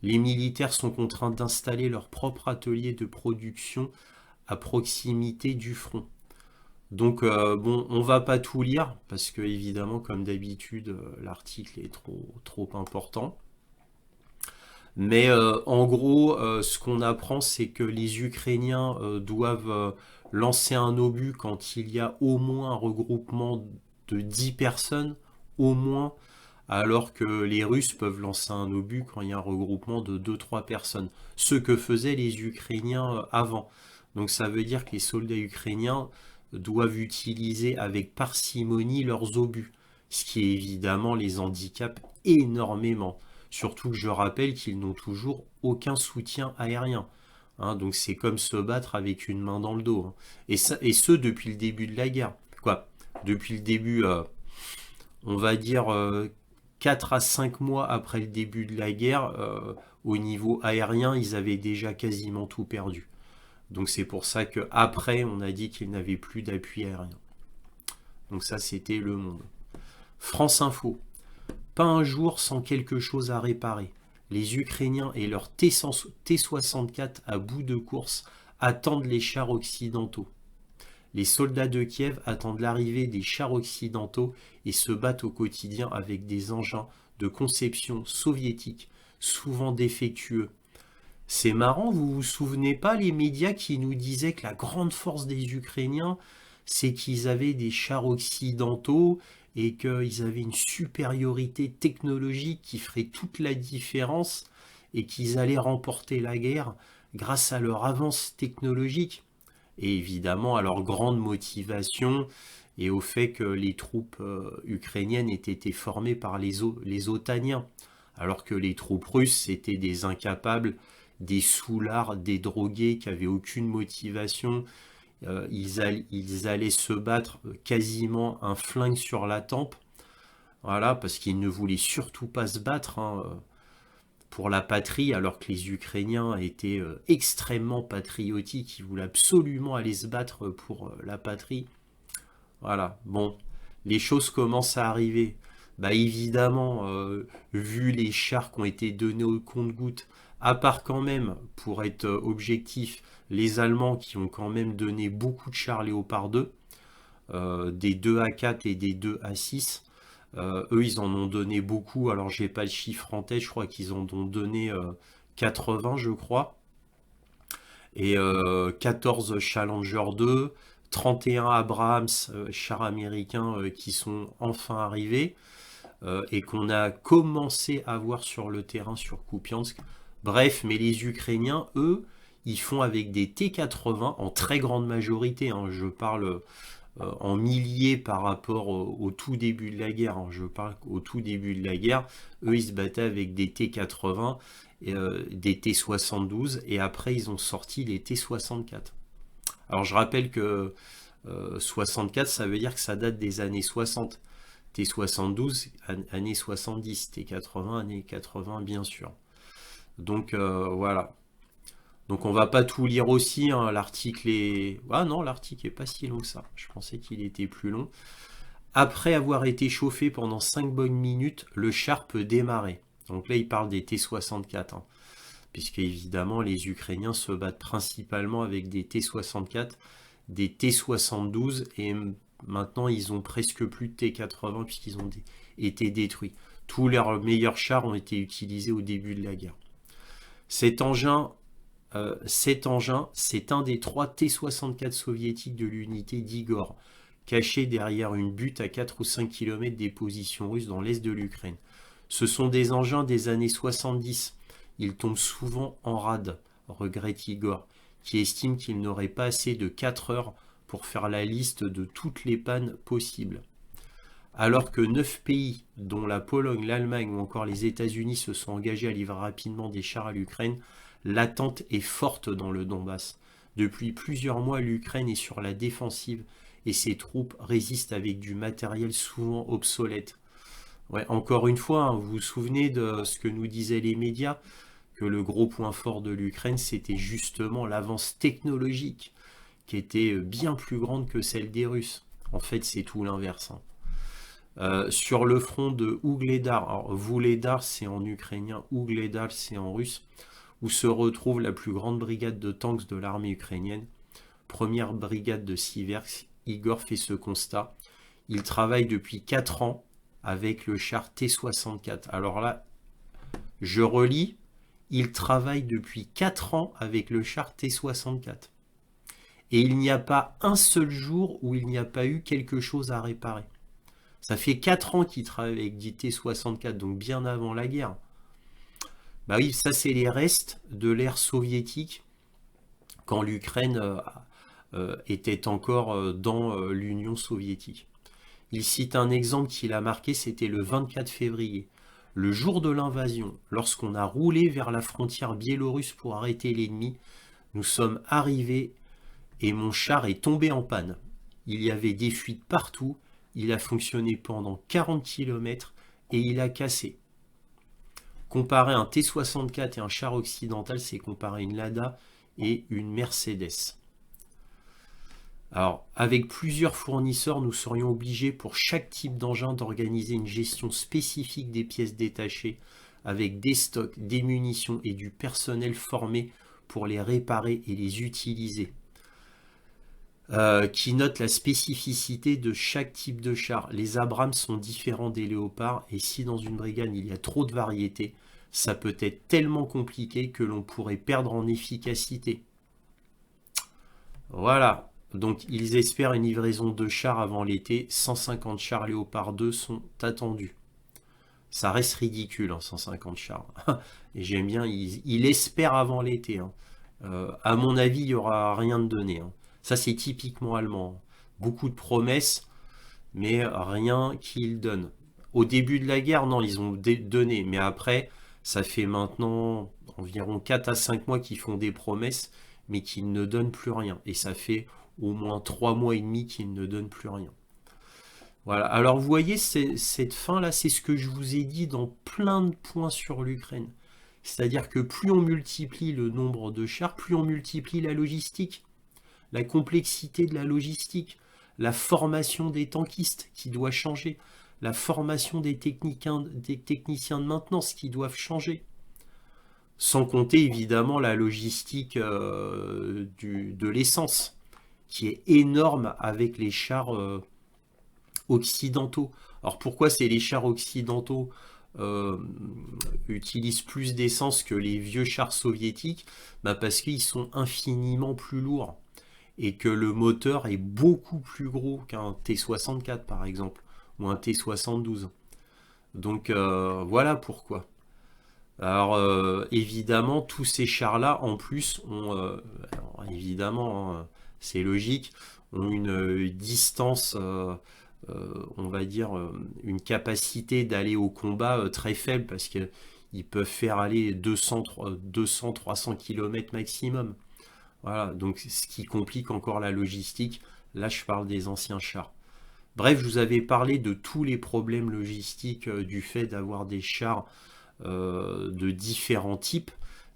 Les militaires sont contraints d'installer leur propre atelier de production à proximité du front. Donc bon, on va pas tout lire parce que évidemment, comme d'habitude, l'article est trop important. Mais en gros, ce qu'on apprend, c'est que les Ukrainiens doivent lancer un obus quand il y a au moins un regroupement de 10 personnes, au moins, alors que les Russes peuvent lancer un obus quand il y a un regroupement de 2-3 personnes. Ce que faisaient les Ukrainiens avant. Donc ça veut dire que les soldats ukrainiens doivent utiliser avec parcimonie leurs obus, ce qui évidemment les handicape énormément. Surtout que je rappelle qu'ils n'ont toujours aucun soutien aérien, hein, donc c'est comme se battre avec une main dans le dos, hein. Et ce depuis le début de la guerre. Depuis le début, on va dire 4 à 5 mois après le début de la guerre, au niveau aérien, ils avaient déjà quasiment tout perdu. Donc c'est pour ça qu'après, on a dit qu'ils n'avaient plus d'appui aérien. Donc ça, c'était Le Monde. France Info. Pas un jour sans quelque chose à réparer. Les Ukrainiens et leurs T-64 à bout de course attendent les chars occidentaux. Les soldats de Kiev attendent l'arrivée des chars occidentaux et se battent au quotidien avec des engins de conception soviétique, souvent défectueux. C'est marrant, vous vous souvenez pas les médias qui nous disaient que la grande force des Ukrainiens, c'est qu'ils avaient des chars occidentaux et qu'ils avaient une supériorité technologique qui ferait toute la différence et qu'ils allaient remporter la guerre grâce à leur avance technologique et évidemment à leur grande motivation et au fait que les troupes ukrainiennes aient été formées par les otaniens. alors que les troupes russes, c'était des incapables, des soulards, des drogués qui avaient aucune motivation. Ils allaient se battre quasiment un flingue sur la tempe, voilà, parce qu'ils ne voulaient surtout pas se battre pour la patrie, alors que les Ukrainiens étaient extrêmement patriotiques, ils voulaient absolument aller se battre pour la patrie. Voilà, bon, les choses commencent à arriver. Bah évidemment, vu les chars qui ont été donnés au compte-gouttes, à part quand même, pour être objectif, les Allemands qui ont quand même donné beaucoup de chars Léopard 2, des 2A4 et des 2A6, eux ils en ont donné beaucoup, alors j'ai pas le chiffre en tête, je crois qu'ils en ont donné 80 je crois, et 14 Challenger 2, 31 Abrams chars américains qui sont enfin arrivés, et qu'on a commencé à voir sur le terrain sur Kupiansk. Bref, mais les Ukrainiens, eux, ils font avec des T-80 en très grande majorité, hein, je parle en milliers par rapport au tout début de la guerre, hein, je parle au tout début de la guerre, eux ils se battaient avec des T-80, des T-72, et après ils ont sorti les T-64. Alors je rappelle que 64 ça veut dire que ça date des années 60, T-72 années 70, T-80 années 80 bien sûr. Donc voilà. Donc on va pas tout lire aussi, hein, l'article est... Ah non, l'article est pas si long que ça. Je pensais qu'il était plus long. Après avoir été chauffé pendant 5 bonnes minutes, le char peut démarrer. Donc là, il parle des T-64. Hein, puisque évidemment, les Ukrainiens se battent principalement avec des T-64, des T-72, et maintenant, ils ont presque plus de T-80 puisqu'ils ont été détruits. Tous leurs meilleurs chars ont été utilisés au début de la guerre. Cet engin, c'est un des 3 T-64 soviétiques de l'unité d'Igor, caché derrière une butte à 4 ou 5 km des positions russes dans l'est de l'Ukraine. Ce sont des engins des années 70. Ils tombent souvent en rade, regrette Igor, qui estime qu'il n'aurait pas assez de 4 heures pour faire la liste de toutes les pannes possibles. Alors que 9 pays, dont la Pologne, l'Allemagne ou encore les États-Unis, se sont engagés à livrer rapidement des chars à l'Ukraine, l'attente est forte dans le Donbass. Depuis plusieurs mois, l'Ukraine est sur la défensive et ses troupes résistent avec du matériel souvent obsolète. Ouais, encore une fois, hein, vous vous souvenez de ce que nous disaient les médias, que le gros point fort de l'Ukraine, c'était justement l'avance technologique, qui était bien plus grande que celle des Russes. En fait, c'est tout l'inverse. Hein. Sur le front de Ougledar, alors Vuhledar c'est en ukrainien, Ougledar c'est en russe, où se retrouve la plus grande brigade de tanks de l'armée ukrainienne, première brigade de Siversk. Igor fait ce constat. Il travaille depuis 4 ans avec le char T-64. Alors là, je relis, il travaille depuis 4 ans avec le char T-64. Et il n'y a pas un seul jour où il n'y a pas eu quelque chose à réparer. Ça fait 4 ans qu'il travaille avec du T-64, donc bien avant la guerre. Bah oui, ça c'est les restes de l'ère soviétique, quand l'Ukraine était encore dans l'Union soviétique. Il cite un exemple qu'il a marqué, c'était le 24 février. Le jour de l'invasion, lorsqu'on a roulé vers la frontière biélorusse pour arrêter l'ennemi, nous sommes arrivés et mon char est tombé en panne. Il y avait des fuites partout, il a fonctionné pendant 40 km et il a cassé. Comparer un T-64 et un char occidental, c'est comparer une Lada et une Mercedes. Alors, avec plusieurs fournisseurs, nous serions obligés pour chaque type d'engin d'organiser une gestion spécifique des pièces détachées, avec des stocks, des munitions et du personnel formé pour les réparer et les utiliser. Qui note la spécificité de chaque type de char. Les Abrams sont différents des Léopards, et si dans une brigade il y a trop de variétés, ça peut être tellement compliqué que l'on pourrait perdre en efficacité. Voilà, donc ils espèrent une livraison de chars avant l'été. 150 chars Léopard 2 sont attendus. Ça reste ridicule, hein, 150 chars. Et j'aime bien, il espère avant l'été. Hein. À mon avis, il n'y aura rien de donné. Hein. Ça, c'est typiquement allemand. Beaucoup de promesses, mais rien qu'ils donnent. Au début de la guerre, non, ils ont donné. Mais après, ça fait maintenant environ 4 à 5 mois qu'ils font des promesses, mais qu'ils ne donnent plus rien. Et ça fait au moins 3 mois et demi qu'ils ne donnent plus rien. Voilà. Alors vous voyez, cette fin-là, c'est ce que je vous ai dit dans plein de points sur l'Ukraine. C'est-à-dire que plus on multiplie le nombre de chars, plus on multiplie la logistique, la complexité de la logistique, la formation des tankistes qui doit changer, la formation des techniciens de maintenance qui doivent changer. Sans compter évidemment la logistique de l'essence, qui est énorme avec les chars occidentaux. Alors pourquoi c'est les chars occidentaux utilisent plus d'essence que les vieux chars soviétiques? Parce qu'ils sont infiniment plus lourds et que le moteur est beaucoup plus gros qu'un T-64 par exemple, ou un T-72. Donc voilà pourquoi. Alors évidemment, tous ces chars-là, en plus, ont, évidemment, c'est logique, ont une distance, on va dire, une capacité d'aller au combat très faible, parce qu'ils peuvent faire aller 200-300 km maximum. Voilà, donc ce qui complique encore la logistique. Là, je parle des anciens chars. Bref, je vous avais parlé de tous les problèmes logistiques du fait d'avoir des chars de différents types.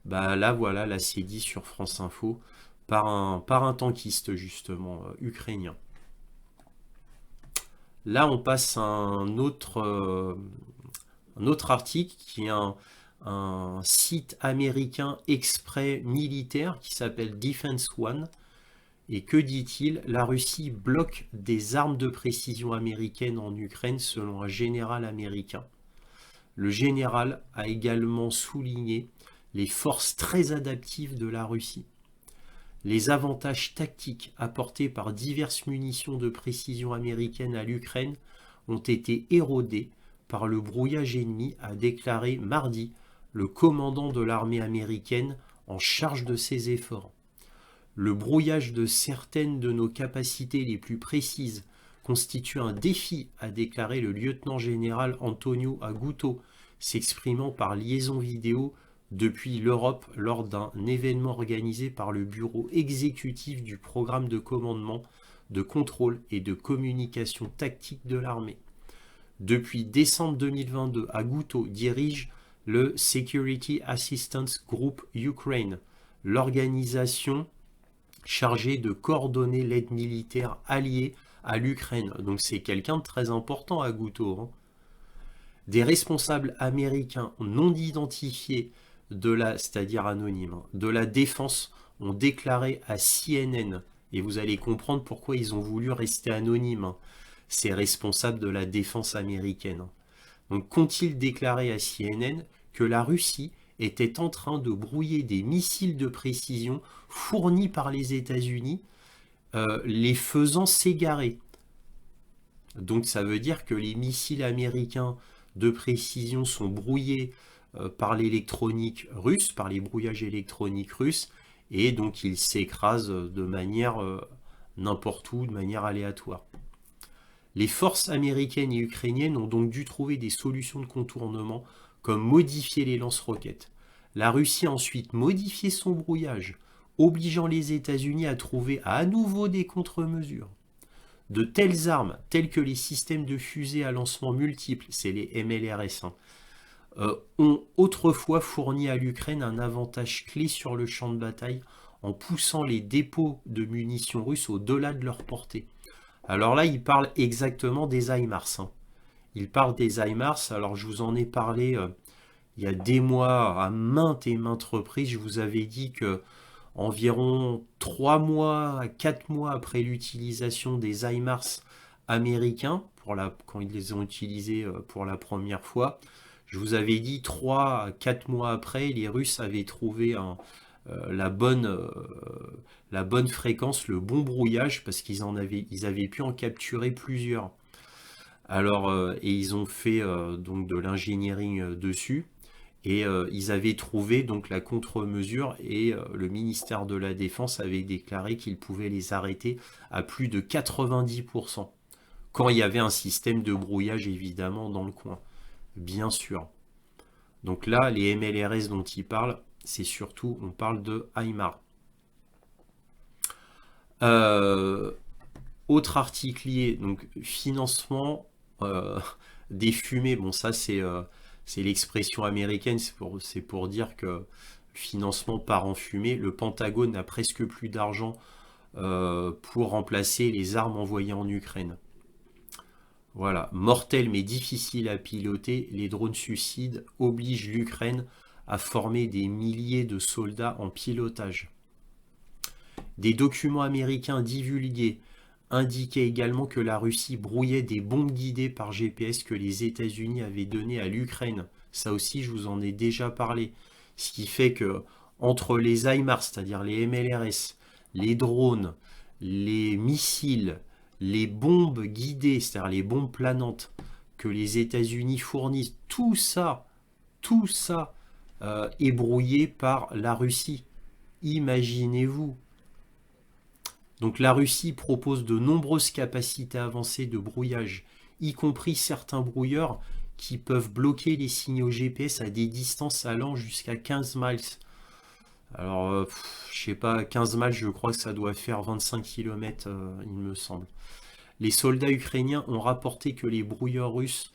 Là, voilà, là c'est dit sur France Info par un tankiste justement ukrainien. Là, on passe à un autre article qui est un site américain exprès militaire qui s'appelle Defense One. Et que dit-il? La Russie bloque des armes de précision américaines en Ukraine selon un général américain. Le général a également souligné les forces très adaptives de la Russie. Les avantages tactiques apportés par diverses munitions de précision américaines à l'Ukraine ont été érodés par le brouillage ennemi, a déclaré mardi le commandant de l'armée américaine en charge de ces efforts. Le brouillage de certaines de nos capacités les plus précises constitue un défi, a déclaré le lieutenant-général Antonio Aguto, s'exprimant par liaison vidéo depuis l'Europe lors d'un événement organisé par le bureau exécutif du programme de commandement, de contrôle et de communication tactique de l'armée. Depuis décembre 2022, Aguto dirige le Security Assistance Group Ukraine, l'organisation chargée de coordonner l'aide militaire alliée à l'Ukraine. Donc c'est quelqu'un de très important, Aguto, hein. Des responsables américains non identifiés c'est-à-dire anonymes, de la défense ont déclaré à CNN, et vous allez comprendre pourquoi ils ont voulu rester anonymes, ces responsables de la défense américaine. Donc qu'ont-ils déclaré à CNN? Que la Russie était en train de brouiller des missiles de précision fournis par les États-Unis, les faisant s'égarer. Donc ça veut dire que les missiles américains de précision sont brouillés par l'électronique russe, par les brouillages électroniques russes, et donc ils s'écrasent de manière n'importe où, de manière aléatoire. Les forces américaines et ukrainiennes ont donc dû trouver des solutions de contournement, comme modifier les lance-roquettes. La Russie a ensuite modifié son brouillage, obligeant les États-Unis à trouver à nouveau des contre-mesures. De telles armes, telles que les systèmes de fusées à lancement multiples, c'est les MLRS, ont autrefois fourni à l'Ukraine un avantage clé sur le champ de bataille en poussant les dépôts de munitions russes au-delà de leur portée. Alors là, il parle exactement des HIMARS. Il parle des HIMARS, alors je vous en ai parlé il y a des mois à maintes et maintes reprises. Je vous avais dit que environ 3 mois à 4 mois après l'utilisation des HIMARS américains, quand ils les ont utilisés pour la première fois, je vous avais dit 3 à 4 mois après, les Russes avaient trouvé la bonne fréquence, le bon brouillage, parce qu'ils avaient pu en capturer plusieurs. Alors, et ils ont fait donc de l'ingénierie dessus, et ils avaient trouvé donc la contre-mesure, et le ministère de la Défense avait déclaré qu'ils pouvaient les arrêter à plus de 90%. quand il y avait un système de brouillage évidemment dans le coin, bien sûr. Donc là, les MLRS dont il parle, c'est surtout, on parle de HIMARS. Autre article lié, donc financement des fumées, bon ça c'est l'expression américaine, c'est pour dire que le financement part en fumée. Le Pentagone n'a presque plus d'argent pour remplacer les armes envoyées en Ukraine. Voilà, mortel mais difficile à piloter, les drones suicides obligent l'Ukraine à former des milliers de soldats en pilotage. Des documents américains divulgués indiquaient également que la Russie brouillait des bombes guidées par GPS que les États-Unis avaient données à l'Ukraine. Ça aussi, je vous en ai déjà parlé. Ce qui fait que entre les HIMARS, c'est-à-dire les MLRS, les drones, les missiles, les bombes guidées, c'est-à-dire les bombes planantes que les États-Unis fournissent, tout ça est brouillé par la Russie. Imaginez-vous. Donc la Russie propose de nombreuses capacités avancées de brouillage, y compris certains brouilleurs qui peuvent bloquer les signaux GPS à des distances allant jusqu'à 15 miles. Alors, je sais pas, 15 miles, je crois que ça doit faire 25 km, il me semble. Les soldats ukrainiens ont rapporté que les brouilleurs russes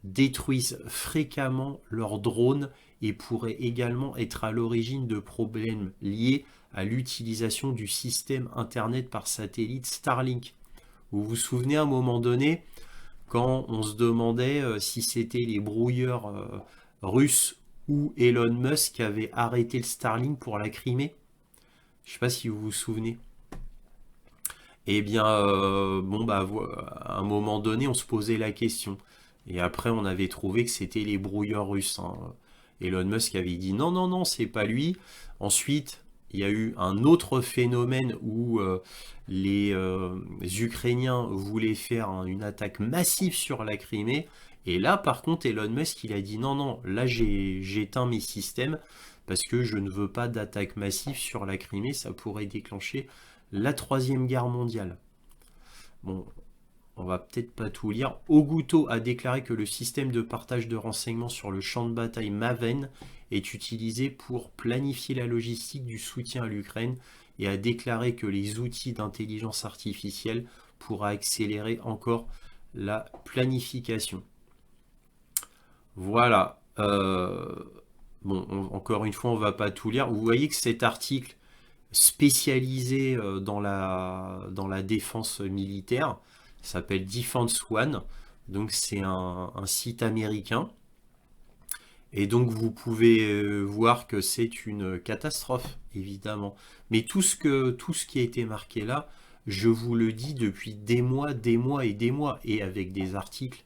détruisent fréquemment leurs drones et pourraient également être à l'origine de problèmes liés à l'utilisation du système Internet par satellite Starlink. Vous vous souvenez à un moment donné, quand on se demandait si c'était les brouilleurs russes ou Elon Musk qui avait arrêté le Starlink pour la Crimée? Je ne sais pas si vous vous souvenez. Eh bien, bon, bah, à un moment donné, on se posait la question. Et après, on avait trouvé que c'était les brouilleurs russes. Hein. Elon Musk avait dit non, non, non, c'est pas lui. Ensuite, il y a eu un autre phénomène où les Ukrainiens voulaient faire une attaque massive sur la Crimée. Et là, par contre, Elon Musk, il a dit non, non, là, j'éteins mes systèmes parce que je ne veux pas d'attaque massive sur la Crimée. Ça pourrait déclencher la Troisième Guerre mondiale. Bon, on va peut-être pas tout lire. Oguto a déclaré que le système de partage de renseignements sur le champ de bataille Maven est utilisé pour planifier la logistique du soutien à l'Ukraine et a déclaré que les outils d'intelligence artificielle pourraient accélérer encore la planification. Voilà. Bon, encore une fois, on va pas tout lire. Vous voyez que cet article spécialisé dans la défense militaire s'appelle Defense One. Donc c'est un site américain. Et donc vous pouvez voir que c'est une catastrophe, évidemment. Mais tout ce qui a été marqué là, je vous le dis depuis des mois et des mois, et avec des articles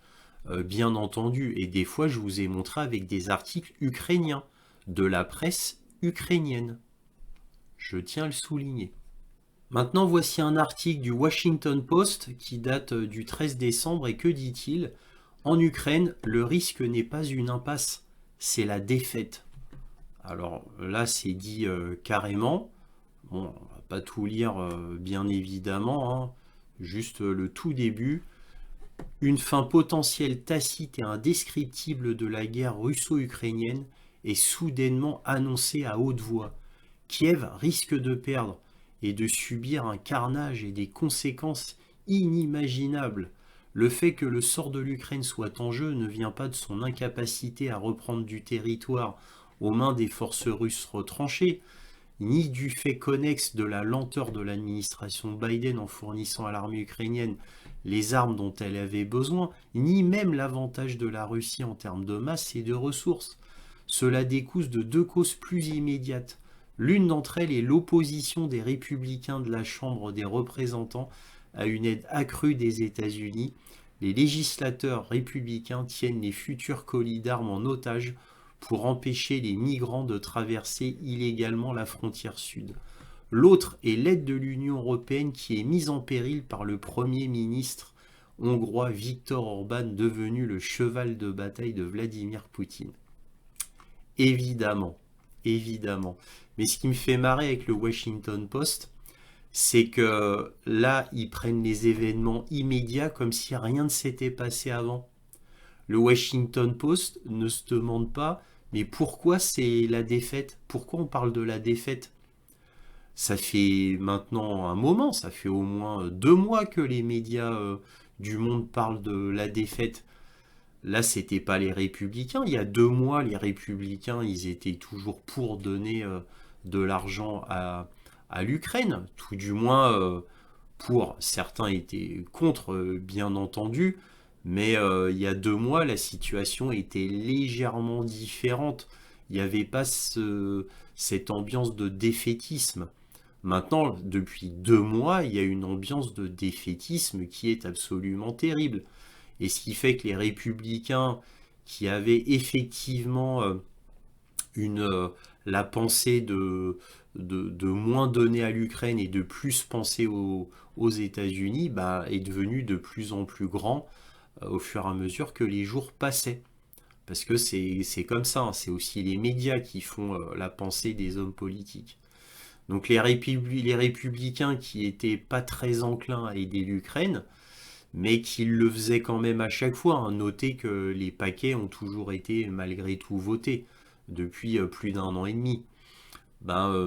bien entendu. Et des fois, je vous ai montré avec des articles ukrainiens, de la presse ukrainienne. Je tiens à le souligner. Maintenant, voici un article du Washington Post qui date du 13 décembre et que dit-il? En Ukraine, le risque n'est pas une impasse. C'est la défaite. Alors là, c'est dit carrément. Bon, on va pas tout lire, bien évidemment. Hein. Juste le tout début. Une fin potentielle tacite et indescriptible de la guerre russo-ukrainienne est soudainement annoncée à haute voix. Kiev risque de perdre et de subir un carnage et des conséquences inimaginables. Le fait que le sort de l'Ukraine soit en jeu ne vient pas de son incapacité à reprendre du territoire aux mains des forces russes retranchées, ni du fait connexe de la lenteur de l'administration Biden en fournissant à l'armée ukrainienne les armes dont elle avait besoin, ni même l'avantage de la Russie en termes de masse et de ressources. Cela découle de deux causes plus immédiates. L'une d'entre elles est l'opposition des républicains de la Chambre des représentants à une aide accrue des États-Unis. Les législateurs républicains tiennent les futurs colis d'armes en otage pour empêcher les migrants de traverser illégalement la frontière sud. L'autre est l'aide de l'Union européenne qui est mise en péril par le Premier ministre hongrois Viktor Orban, devenu le cheval de bataille de Vladimir Poutine. Évidemment, évidemment. Mais ce qui me fait marrer avec le Washington Post, c'est que là, ils prennent les événements immédiats comme si rien ne s'était passé avant. Le Washington Post ne se demande pas, mais pourquoi c'est la défaite? Pourquoi on parle de la défaite? Ça fait maintenant un moment, ça fait au moins 2 mois que les médias du monde parlent de la défaite. Là, c'était pas les Républicains. Il y a 2 mois, les Républicains, ils étaient toujours pour donner de l'argent à l'Ukraine. Tout du moins, pour. Certains étaient contre, bien entendu. Mais il y a 2 mois, la situation était légèrement différente. Il n'y avait pas cette ambiance de défaitisme. Maintenant, depuis 2 mois, il y a une ambiance de défaitisme qui est absolument terrible. Et ce qui fait que les républicains qui avaient effectivement la pensée de moins donner à l'Ukraine et de plus penser aux États-Unis, bah, est devenu de plus en plus grand au fur et à mesure que les jours passaient. Parce que c'est comme ça, hein, c'est aussi les médias qui font la pensée des hommes politiques. Donc les républicains qui étaient pas très enclins à aider l'Ukraine, mais qui le faisaient quand même à chaque fois, hein. Notez que les paquets ont toujours été malgré tout votés depuis plus d'1 an et demi.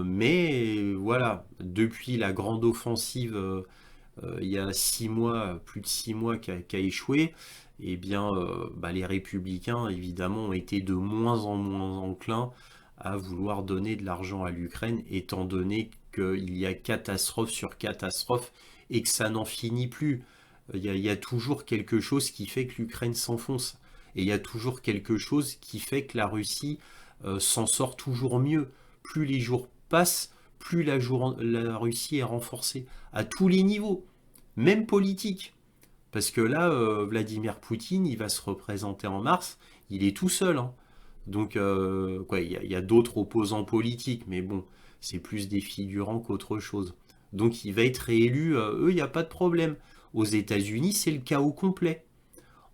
Mais voilà, depuis la grande offensive il y a 6 mois, plus de 6 mois qui a échoué, eh bien les républicains évidemment ont été de moins en moins enclins à vouloir donner de l'argent à l'Ukraine, étant donné qu'il y a catastrophe sur catastrophe et que ça n'en finit plus. Il y a toujours quelque chose qui fait que l'Ukraine s'enfonce. Et il y a toujours quelque chose qui fait que la Russie s'en sort toujours mieux. Plus les jours passent, plus la Russie est renforcée. À tous les niveaux, même politique. Parce que là, Vladimir Poutine, il va se représenter en mars. Il est tout seul, hein. Donc, il y a d'autres opposants politiques, mais bon, c'est plus des figurants qu'autre chose. Donc, il va être réélu, eux, il n'y a pas de problème. Aux États-Unis, c'est le chaos complet.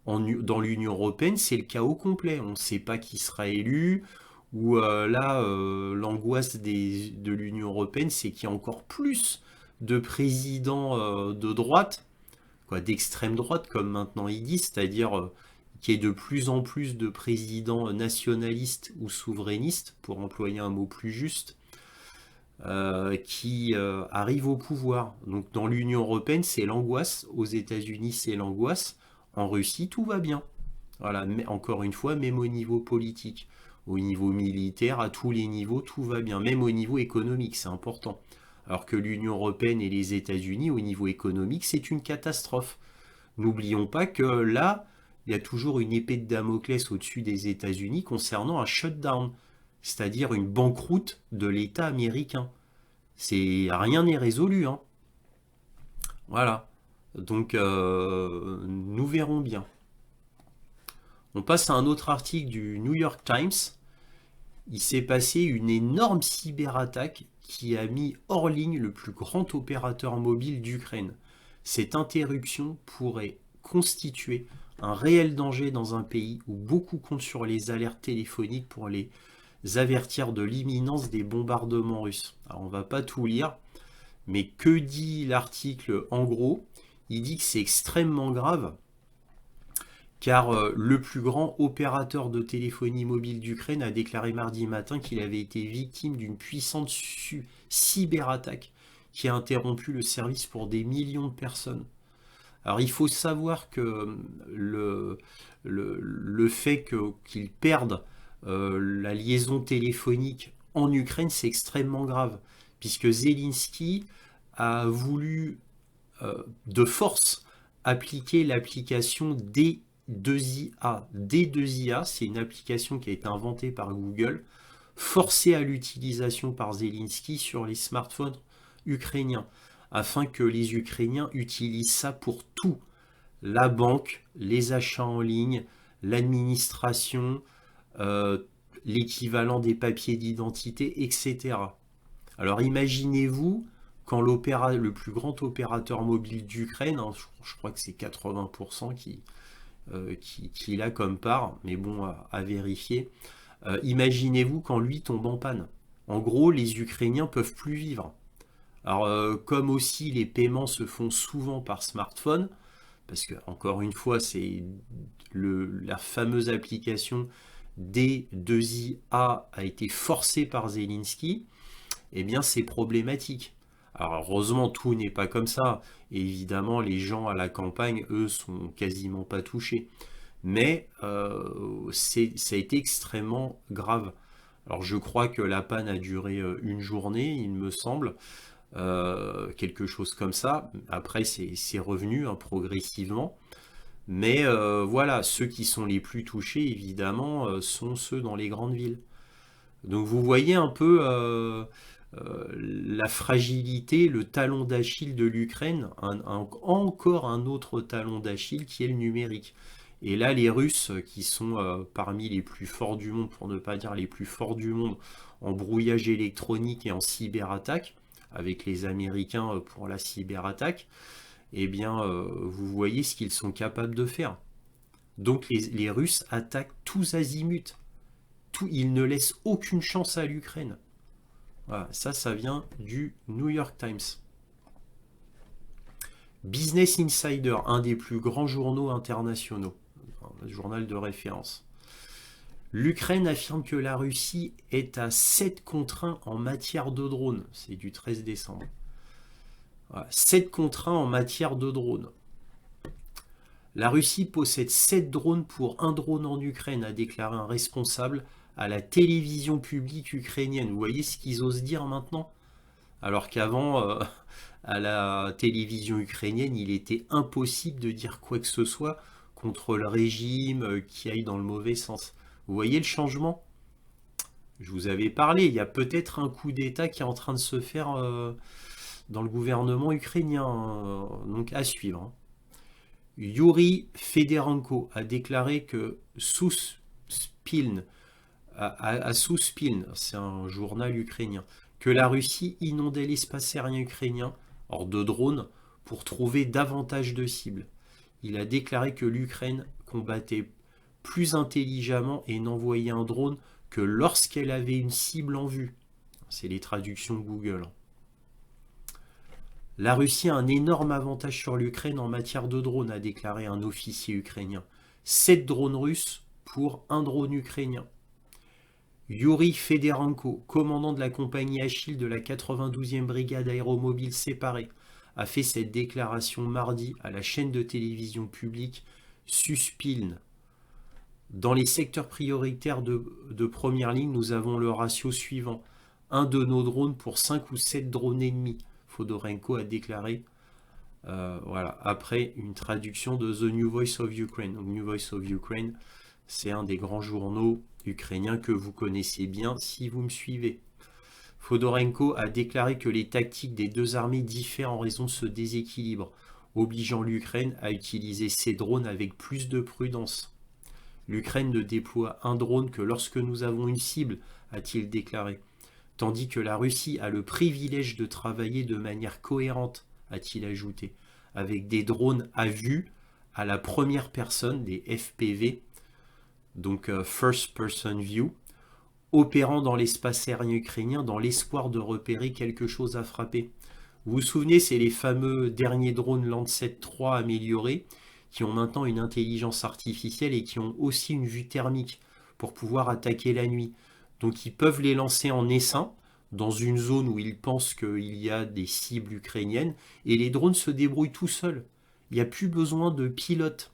Dans l'Union européenne, c'est le chaos complet. On ne sait pas qui sera élu. Ou l'angoisse de l'Union européenne, c'est qu'il y a encore plus de présidents de droite, d'extrême droite, comme maintenant ils disent, c'est-à-dire qu'il y ait de plus en plus de présidents nationalistes ou souverainistes, pour employer un mot plus juste, qui arrivent au pouvoir. Donc dans l'Union européenne, c'est l'angoisse. Aux États-Unis, c'est l'angoisse. En Russie, tout va bien. Voilà, mais encore une fois, même au niveau politique, au niveau militaire, à tous les niveaux, tout va bien. Même au niveau économique, c'est important. Alors que l'Union européenne et les États-Unis, au niveau économique, c'est une catastrophe. N'oublions pas que là, il y a toujours une épée de Damoclès au-dessus des États-Unis concernant un shutdown, c'est-à-dire une banqueroute de l'État américain. Rien n'est résolu, hein. Voilà. Donc, nous verrons bien. On passe à un autre article du New York Times. Il s'est passé une énorme cyberattaque qui a mis hors ligne le plus grand opérateur mobile d'Ukraine. Cette interruption pourrait constituer un réel danger dans un pays où beaucoup comptent sur les alertes téléphoniques pour les avertir de l'imminence des bombardements russes. Alors on va pas tout lire, mais que dit l'article en gros? Il dit que c'est extrêmement grave, car le plus grand opérateur de téléphonie mobile d'Ukraine a déclaré mardi matin qu'il avait été victime d'une puissante cyberattaque qui a interrompu le service pour des millions de personnes. Alors il faut savoir que le fait qu'ils perdent la liaison téléphonique en Ukraine, c'est extrêmement grave, puisque Zelensky a voulu de force appliquer l'application D2IA. D2IA, c'est une application qui a été inventée par Google, forcée à l'utilisation par Zelensky sur les smartphones ukrainiens, afin que les Ukrainiens utilisent ça pour tout. La banque, les achats en ligne, l'administration, l'équivalent des papiers d'identité, etc. Alors imaginez-vous quand le plus grand opérateur mobile d'Ukraine, hein, je crois que c'est 80% qui l'a comme part, mais bon, à vérifier. Imaginez-vous quand lui tombe en panne. En gros, les Ukrainiens peuvent plus vivre. Alors, comme aussi les paiements se font souvent par smartphone, parce que, encore une fois, c'est la fameuse application D2IA a été forcée par Zelensky, eh bien, c'est problématique. Alors, heureusement, tout n'est pas comme ça. Et évidemment, les gens à la campagne, eux, sont quasiment pas touchés. Mais ça a été extrêmement grave. Alors, je crois que la panne a duré une journée, il me semble. Quelque chose comme ça. Après, c'est revenu hein, progressivement. Mais voilà, ceux qui sont les plus touchés, évidemment, sont ceux dans les grandes villes. Donc vous voyez un peu la fragilité, le talon d'Achille de l'Ukraine, encore un autre talon d'Achille qui est le numérique. Et là, les Russes, qui sont parmi les plus forts du monde, pour ne pas dire les plus forts du monde, en brouillage électronique et en cyberattaque, avec les Américains pour la cyberattaque, eh bien, vous voyez ce qu'ils sont capables de faire. Donc les Russes attaquent tous azimuts. Ils ne laissent aucune chance à l'Ukraine. Voilà, ça vient du New York Times. Business Insider, un des plus grands journaux internationaux, un journal de référence. L'Ukraine affirme que la Russie est à 7/1 en matière de drones. C'est du 13 décembre. Voilà, 7/1 en matière de drones. La Russie possède 7 drones pour 1 drone en Ukraine, a déclaré un responsable à la télévision publique ukrainienne. Vous voyez ce qu'ils osent dire maintenant? Alors qu'avant, à la télévision ukrainienne, il était impossible de dire quoi que ce soit contre le régime qui aille dans le mauvais sens. Vous voyez le changement? Je vous avais parlé, il y a peut-être un coup d'État qui est en train de se faire dans le gouvernement ukrainien, donc à suivre. Hein. Yuri Fedorenko a déclaré que Souspiln, c'est un journal ukrainien, que la Russie inondait l'espace aérien ukrainien, hors de drones, pour trouver davantage de cibles. Il a déclaré que l'Ukraine combattait plus intelligemment et n'envoyait un drone que lorsqu'elle avait une cible en vue. C'est les traductions de Google. La Russie a un énorme avantage sur l'Ukraine en matière de drones, a déclaré un officier ukrainien. 7 drones russes pour 1 drone ukrainien. Yuri Fedorenko, commandant de la compagnie Achille de la 92e brigade aéromobile séparée, a fait cette déclaration mardi à la chaîne de télévision publique Suspiln. Dans les secteurs prioritaires de première ligne, nous avons le ratio suivant. 1 de nos drones pour 5 ou 7 drones ennemis, Fedorenko a déclaré. Voilà. Après, une traduction de The New Voice of Ukraine. Donc, New Voice of Ukraine, c'est un des grands journaux ukrainiens que vous connaissez bien si vous me suivez. Fedorenko a déclaré que les tactiques des deux armées diffèrent en raison de ce déséquilibre, obligeant l'Ukraine à utiliser ses drones avec plus de prudence. L'Ukraine ne déploie un drone que lorsque nous avons une cible, a-t-il déclaré, tandis que la Russie a le privilège de travailler de manière cohérente, a-t-il ajouté, avec des drones à vue à la première personne, des FPV, donc First Person View, opérant dans l'espace aérien ukrainien dans l'espoir de repérer quelque chose à frapper. Vous vous souvenez, c'est les fameux derniers drones Lancet 3 améliorés qui ont maintenant une intelligence artificielle et qui ont aussi une vue thermique pour pouvoir attaquer la nuit. Donc ils peuvent les lancer en essaim dans une zone où ils pensent qu'il y a des cibles ukrainiennes et les drones se débrouillent tout seuls. Il n'y a plus besoin de pilote.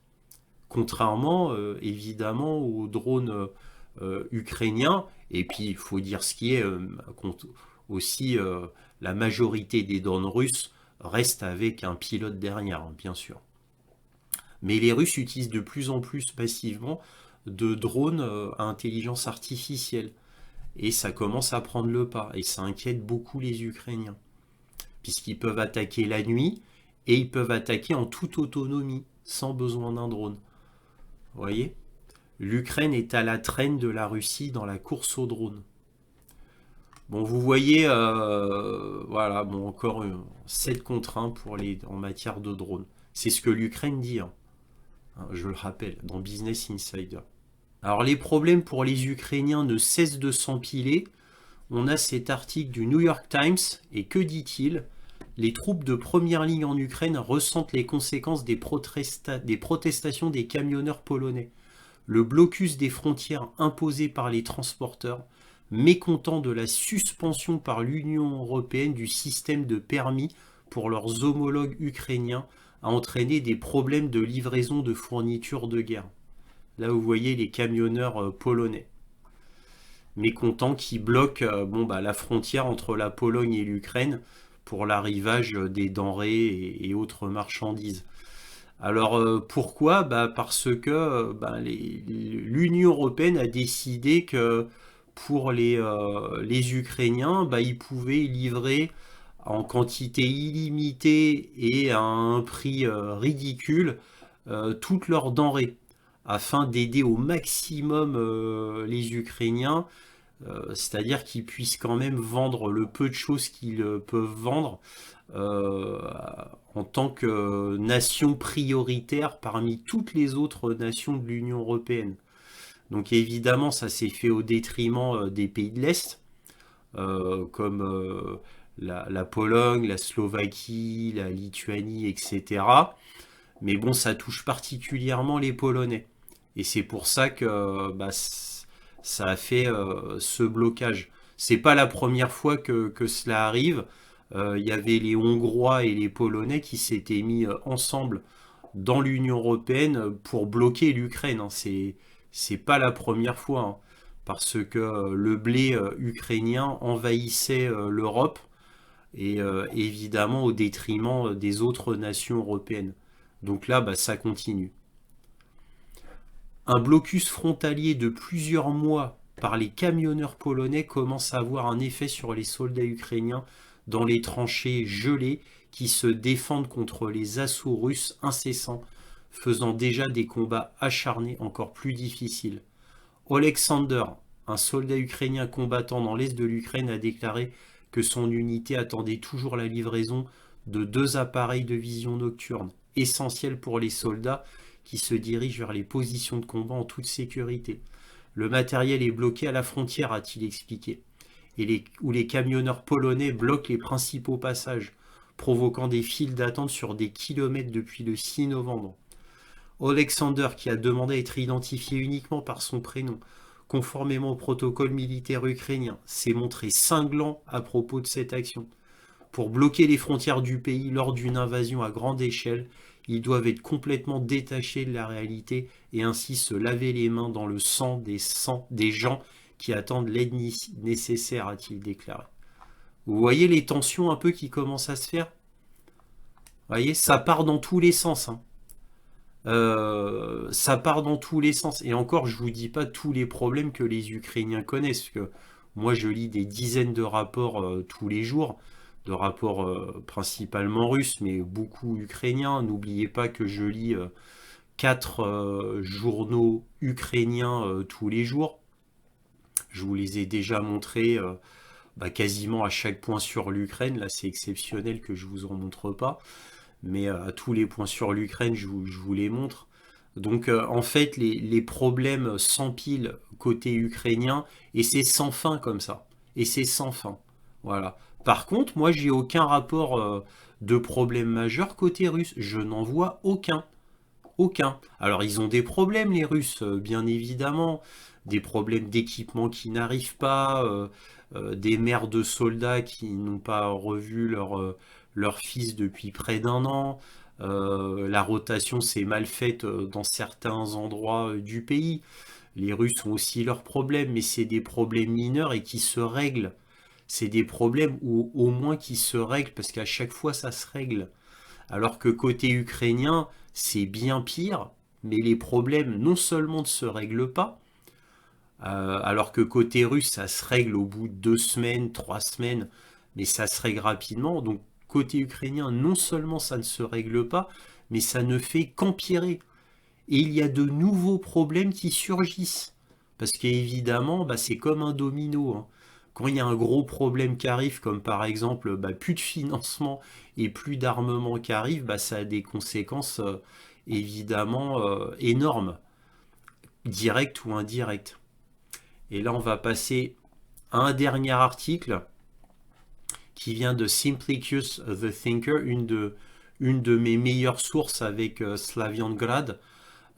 Contrairement évidemment aux drones ukrainiens. Et puis il faut dire ce qui est aussi la majorité des drones russes restent avec un pilote derrière, hein, bien sûr. Mais les Russes utilisent de plus en plus massivement de drones à intelligence artificielle. Et ça commence à prendre le pas. Et ça inquiète beaucoup les Ukrainiens. Puisqu'ils peuvent attaquer la nuit et ils peuvent attaquer en toute autonomie, sans besoin d'un drone. Vous voyez ? L'Ukraine est à la traîne de la Russie dans la course aux drones. Bon, vous voyez, voilà, bon, encore 7/1 en matière de drones. C'est ce que l'Ukraine dit, hein. Je le rappelle, dans Business Insider. Alors les problèmes pour les Ukrainiens ne cessent de s'empiler. On a cet article du New York Times, et que dit-il? les troupes de première ligne en Ukraine ressentent les conséquences des protestations des camionneurs polonais. Le blocus des frontières imposé par les transporteurs, mécontents de la suspension par l'Union européenne du système de permis pour leurs homologues ukrainiens, a entraîné des problèmes de livraison de fournitures de guerre. Là, vous voyez les camionneurs polonais. Mécontents qui bloquent la frontière entre la Pologne et l'Ukraine pour l'arrivage des denrées et autres marchandises. Alors pourquoi? Parce que l'Union européenne a décidé que pour les Ukrainiens, ils pouvaient livrer en quantité illimitée et à un prix ridicule toutes leurs denrées, afin d'aider au maximum les Ukrainiens, c'est-à-dire qu'ils puissent quand même vendre le peu de choses qu'ils peuvent vendre en tant que nation prioritaire parmi toutes les autres nations de l'Union européenne. Donc évidemment, ça s'est fait au détriment des pays de l'Est, comme la Pologne, la Slovaquie, la Lituanie, etc. Mais bon, ça touche particulièrement les Polonais. Et c'est pour ça que ça a fait ce blocage. C'est pas la première fois que cela arrive. Il y avait les Hongrois et les Polonais qui s'étaient mis ensemble dans l'Union européenne pour bloquer l'Ukraine. C'est pas la première fois, hein, parce que le blé ukrainien envahissait l'Europe et évidemment au détriment des autres nations européennes. Donc là, ça continue. Un blocus frontalier de plusieurs mois par les camionneurs polonais commence à avoir un effet sur les soldats ukrainiens dans les tranchées gelées qui se défendent contre les assauts russes incessants, faisant déjà des combats acharnés encore plus difficiles. Oleksandr, un soldat ukrainien combattant dans l'est de l'Ukraine, a déclaré que son unité attendait toujours la livraison de 2 appareils de vision nocturne, essentiels pour les soldats qui se dirigent vers les positions de combat en toute sécurité. Le matériel est bloqué à la frontière, a-t-il expliqué, où les camionneurs polonais bloquent les principaux passages, provoquant des files d'attente sur des kilomètres depuis le 6 novembre. Oleksandr, qui a demandé à être identifié uniquement par son prénom, conformément au protocole militaire ukrainien, s'est montré cinglant à propos de cette action. Pour bloquer les frontières du pays lors d'une invasion à grande échelle, ils doivent être complètement détachés de la réalité et ainsi se laver les mains dans le sang des gens qui attendent l'aide nécessaire, a-t-il déclaré. Vous voyez les tensions un peu qui commencent à se faire? Vous voyez, ça part dans tous les sens. Hein. Ça part dans tous les sens. Et encore, je vous dis pas tous les problèmes que les Ukrainiens connaissent. Parce que moi, je lis des dizaines de rapports tous les jours. De rapports principalement russes, mais beaucoup ukrainiens. N'oubliez pas que je lis 4 journaux ukrainiens tous les jours. Je vous les ai déjà montrés quasiment à chaque point sur l'Ukraine. Là, c'est exceptionnel que je vous en montre pas. Mais à tous les points sur l'Ukraine, je vous les montre. Donc, en fait, les problèmes s'empilent côté ukrainien et c'est sans fin comme ça. Et c'est sans fin. Voilà. Par contre, moi, j'ai aucun rapport de problème majeur côté russe. Je n'en vois aucun. Aucun. Alors, ils ont des problèmes, les Russes, bien évidemment. Des problèmes d'équipement qui n'arrivent pas, des mères de soldats qui n'ont pas revu leur fils depuis près d'1 an. La rotation s'est mal faite dans certains endroits du pays. Les Russes ont aussi leurs problèmes, mais c'est des problèmes mineurs et qui se règlent. C'est des problèmes ou au moins qui se règlent parce qu'à chaque fois ça se règle. Alors que côté ukrainien, c'est bien pire, mais les problèmes non seulement ne se règlent pas, alors que côté russe, ça se règle au bout de 2 semaines, 3 semaines, mais ça se règle rapidement. Donc côté ukrainien, non seulement ça ne se règle pas, mais ça ne fait qu'empirer. Et il y a de nouveaux problèmes qui surgissent. Parce qu'évidemment, c'est comme un domino. Hein. Quand il y a un gros problème qui arrive, comme par exemple plus de financement et plus d'armement qui arrive, ça a des conséquences évidemment énormes, directes ou indirectes. Et là, on va passer à un dernier article qui vient de Simplicus the Thinker, une de mes meilleures sources avec Slaviangrad.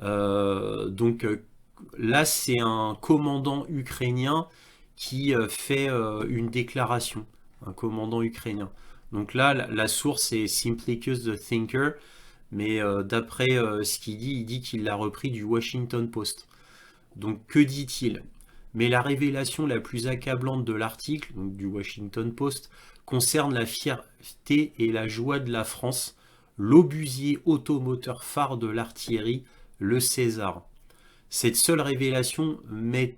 Là, c'est un commandant ukrainien qui fait une déclaration, un commandant ukrainien. Donc là, la source est Simplicus the Thinker, mais d'après ce qu'il dit, il dit qu'il l'a repris du Washington Post. Donc que dit-il? Mais la révélation la plus accablante de l'article, donc du Washington Post, concerne la fierté et la joie de la France, l'obusier automoteur phare de l'artillerie, le César. Cette seule révélation met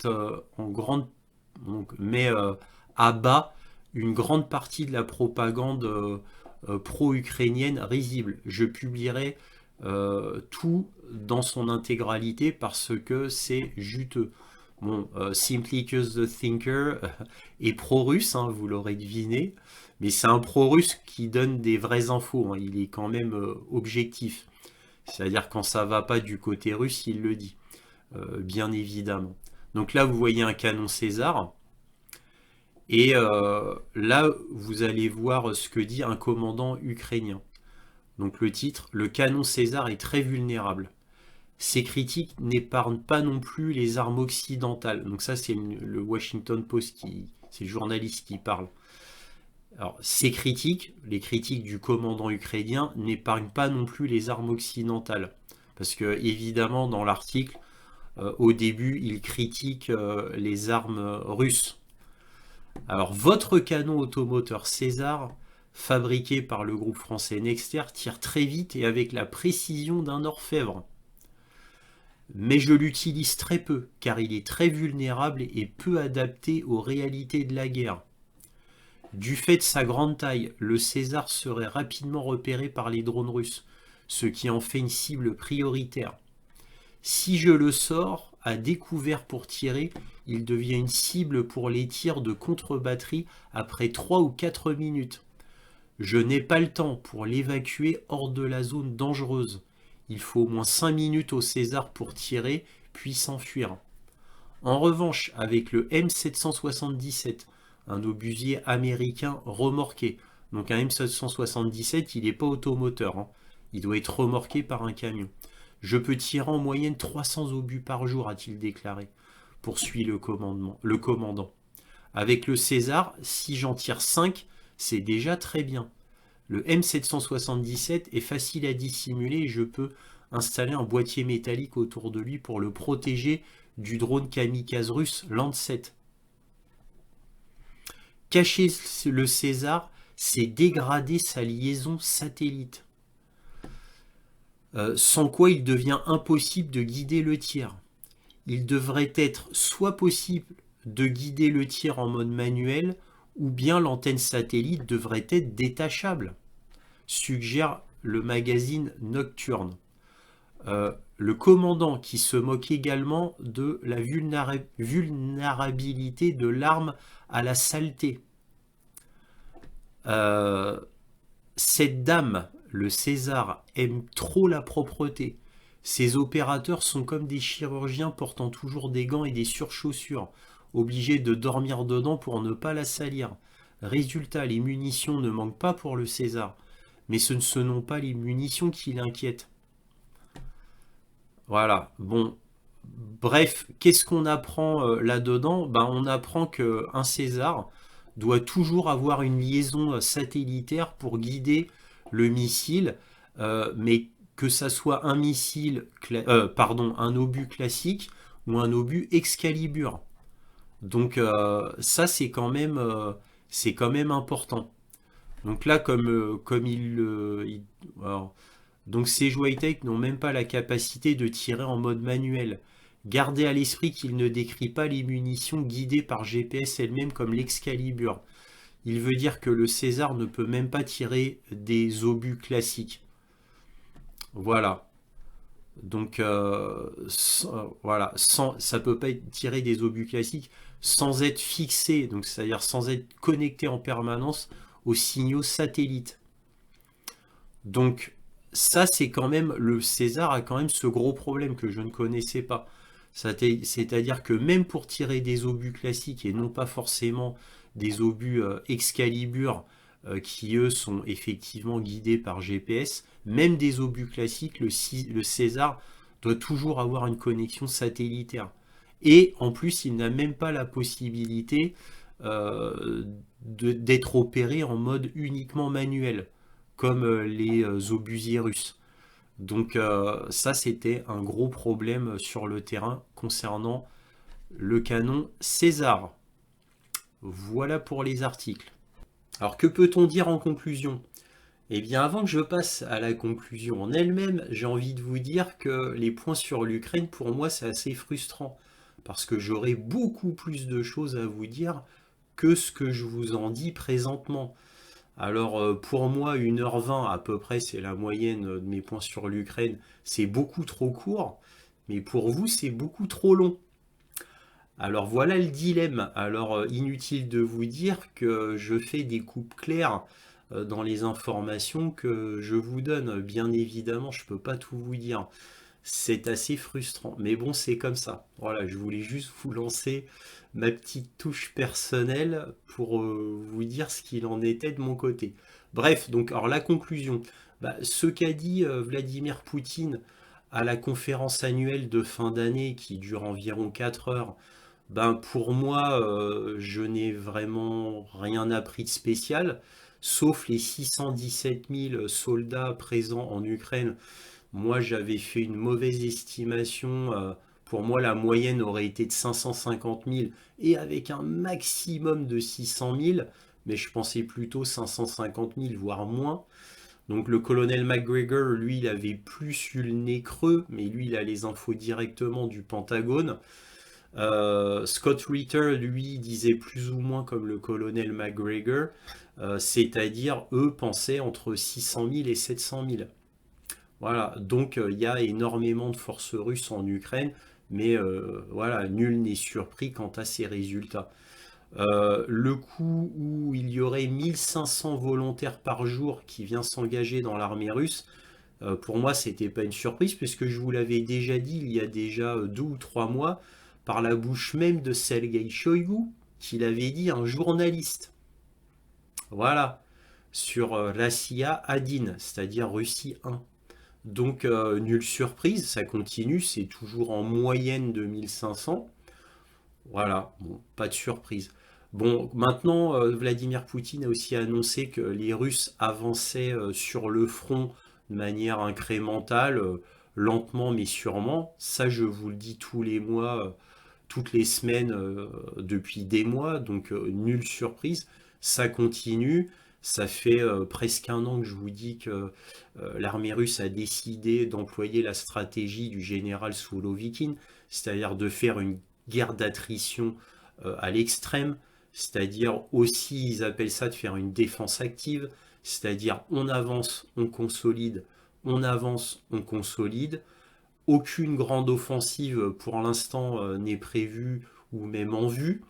à bas une grande partie de la propagande pro-ukrainienne risible. Je publierai tout dans son intégralité parce que c'est juteux. Bon, Simplicus the Thinker est pro-russe, hein, vous l'aurez deviné, mais c'est un pro-russe qui donne des vraies infos, hein, il est quand même objectif. C'est-à-dire quand ça va pas du côté russe, il le dit, bien évidemment. Donc là, vous voyez un canon César, et là, vous allez voir ce que dit un commandant ukrainien. Donc le titre, le canon César est très vulnérable. Ces critiques n'épargnent pas non plus les armes occidentales. Donc ça, c'est le Washington Post, c'est le journaliste qui parle. Alors, ces critiques, les critiques du commandant ukrainien, n'épargnent pas non plus les armes occidentales. Parce que, évidemment, dans l'article, au début, il critique les armes russes. Alors, votre canon automoteur César, fabriqué par le groupe français Nexter, tire très vite et avec la précision d'un orfèvre. Mais je l'utilise très peu, car il est très vulnérable et peu adapté aux réalités de la guerre. Du fait de sa grande taille, le César serait rapidement repéré par les drones russes, ce qui en fait une cible prioritaire. Si je le sors à découvert pour tirer, il devient une cible pour les tirs de contre-batterie après 3 ou 4 minutes. Je n'ai pas le temps pour l'évacuer hors de la zone dangereuse. Il faut au moins 5 minutes au César pour tirer, puis s'enfuir. En revanche, avec le M777, un obusier américain remorqué, donc un M777, il n'est pas automoteur, hein. Il doit être remorqué par un camion. Je peux tirer en moyenne 300 obus par jour, a-t-il déclaré, poursuit le commandant. Avec le César, si j'en tire 5, c'est déjà très bien. Le M777 est facile à dissimuler et je peux installer un boîtier métallique autour de lui pour le protéger du drone kamikaze russe Lancet. Cacher le César, c'est dégrader sa liaison satellite. Sans quoi il devient impossible de guider le tir. Il devrait être soit possible de guider le tir en mode manuel, ou bien l'antenne satellite devrait être détachable, suggère le magazine Nocturne. Le commandant qui se moque également de la vulnérabilité de l'arme à la saleté. Cette dame, le César, aime trop la propreté. Ses opérateurs sont comme des chirurgiens portant toujours des gants et des surchaussures, obligés de dormir dedans pour ne pas la salir. Résultat, les munitions ne manquent pas pour le César, mais ce ne sont pas les munitions qui l'inquiètent. Voilà, bon, bref, qu'est-ce qu'on apprend là-dedans? On apprend qu'un César doit toujours avoir une liaison satellitaire pour guider le missile, mais que ça soit un missile, un obus classique ou un obus Excalibur. Donc ça c'est quand même important. Donc là donc ces jouets high-tech n'ont même pas la capacité de tirer en mode manuel. Gardez à l'esprit qu'il ne décrit pas les munitions guidées par GPS elles-mêmes comme l'Excalibur. Il veut dire que le César ne peut même pas tirer des obus classiques. Voilà. Donc voilà, ça peut pas tirer des obus classiques sans être fixé, donc c'est-à-dire sans être connecté en permanence aux signaux satellites. Donc ça c'est quand même, le César a quand même ce gros problème que je ne connaissais pas. C'est-à-dire que même pour tirer des obus classiques et non pas forcément des obus Excalibur qui eux sont effectivement guidés par GPS. Même des obus classiques, le César doit toujours avoir une connexion satellitaire. Et en plus, il n'a même pas la possibilité d'être opéré en mode uniquement manuel, comme les obusiers russes. Donc ça, c'était un gros problème sur le terrain concernant le canon César. Voilà pour les articles. Alors que peut-on dire en conclusion? Eh bien, avant que je passe à la conclusion en elle-même, j'ai envie de vous dire que les points sur l'Ukraine, pour moi, c'est assez frustrant. Parce que j'aurais beaucoup plus de choses à vous dire que ce que je vous en dis présentement. Alors, pour moi, 1h20 à peu près, c'est la moyenne de mes points sur l'Ukraine. C'est beaucoup trop court, mais pour vous, c'est beaucoup trop long. Alors voilà le dilemme. Alors inutile de vous dire que je fais des coupes claires dans les informations que je vous donne. Bien évidemment, je ne peux pas tout vous dire. C'est assez frustrant. Mais bon, c'est comme ça. Voilà, je voulais juste vous lancer ma petite touche personnelle pour vous dire ce qu'il en était de mon côté. Bref, donc alors la conclusion. Ce qu'a dit Vladimir Poutine à la conférence annuelle de fin d'année qui dure environ 4 heures, pour moi, je n'ai vraiment rien appris de spécial, sauf les 617 000 soldats présents en Ukraine. Moi, j'avais fait une mauvaise estimation. Pour moi, la moyenne aurait été de 550 000 et avec un maximum de 600 000, mais je pensais plutôt 550 000, voire moins. Donc le colonel McGregor, lui, il avait plus eu le nez creux, mais lui, il a les infos directement du Pentagone. Scott Ritter, lui, disait plus ou moins comme le colonel McGregor, c'est-à-dire, eux pensaient entre 600 000 et 700 000. Voilà, donc il y a énormément de forces russes en Ukraine, mais voilà, nul n'est surpris quant à ces résultats. Le coup où il y aurait 1500 volontaires par jour qui viennent s'engager dans l'armée russe, pour moi, c'était pas une surprise, puisque je vous l'avais déjà dit il y a déjà 2 ou 3 mois, par la bouche même de Sergei Shoigu, qui l'avait dit à un journaliste. Voilà, sur Rassia Adin, c'est-à-dire Russie 1. Donc, nulle surprise, ça continue, c'est toujours en moyenne de 1500. Voilà, bon, pas de surprise. Bon, maintenant, Vladimir Poutine a aussi annoncé que les Russes avançaient sur le front de manière incrémentale, lentement mais sûrement. Ça, je vous le dis tous les mois, toutes les semaines, depuis des mois, donc nulle surprise. Ça continue. Ça fait presque 1 an que je vous dis que l'armée russe a décidé d'employer la stratégie du général Sourovikine, c'est-à-dire de faire une guerre d'attrition à l'extrême, c'est-à-dire aussi, ils appellent ça de faire une défense active, c'est-à-dire on avance, on consolide, on avance, on consolide. Aucune grande offensive pour l'instant n'est prévue ou même en vue.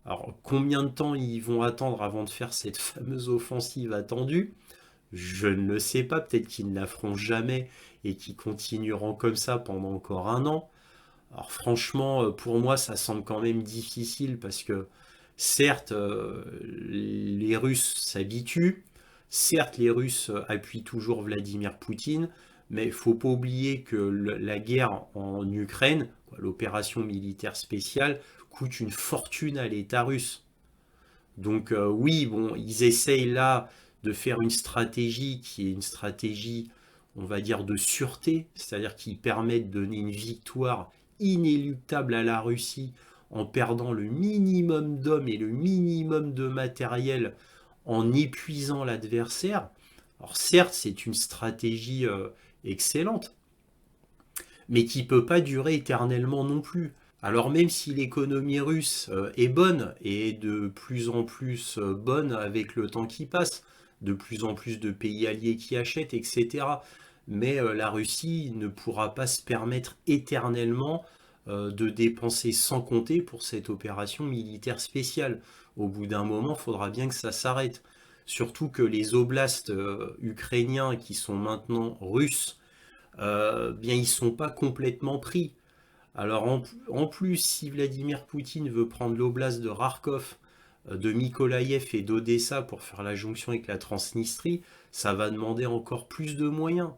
Alors combien de temps ils vont attendre avant de faire cette fameuse offensive attendue? Je ne le sais pas, peut-être qu'ils ne la feront jamais et qu'ils continueront comme ça pendant encore 1 an. Alors franchement, pour moi, ça semble quand même difficile parce que certes, les Russes s'habituent, certes, les Russes appuient toujours Vladimir Poutine, mais il ne faut pas oublier que la guerre en Ukraine, l'opération militaire spéciale, coûte une fortune à l'État russe. Donc oui, bon, ils essayent là de faire une stratégie qui est une stratégie, on va dire, de sûreté, c'est-à-dire qui permet de donner une victoire inéluctable à la Russie en perdant le minimum d'hommes et le minimum de matériel en épuisant l'adversaire. Alors certes, c'est une stratégie excellente, mais qui ne peut pas durer éternellement non plus. Alors même si l'économie russe est bonne, et de plus en plus bonne avec le temps qui passe, de plus en plus de pays alliés qui achètent, etc. Mais la Russie ne pourra pas se permettre éternellement de dépenser sans compter pour cette opération militaire spéciale. Au bout d'un moment, il faudra bien que ça s'arrête. Surtout que les oblasts ukrainiens qui sont maintenant russes, bien ils ne sont pas complètement pris. Alors en plus, si Vladimir Poutine veut prendre l'oblast de Kharkov, de Mykolaïev et d'Odessa pour faire la jonction avec la Transnistrie, ça va demander encore plus de moyens.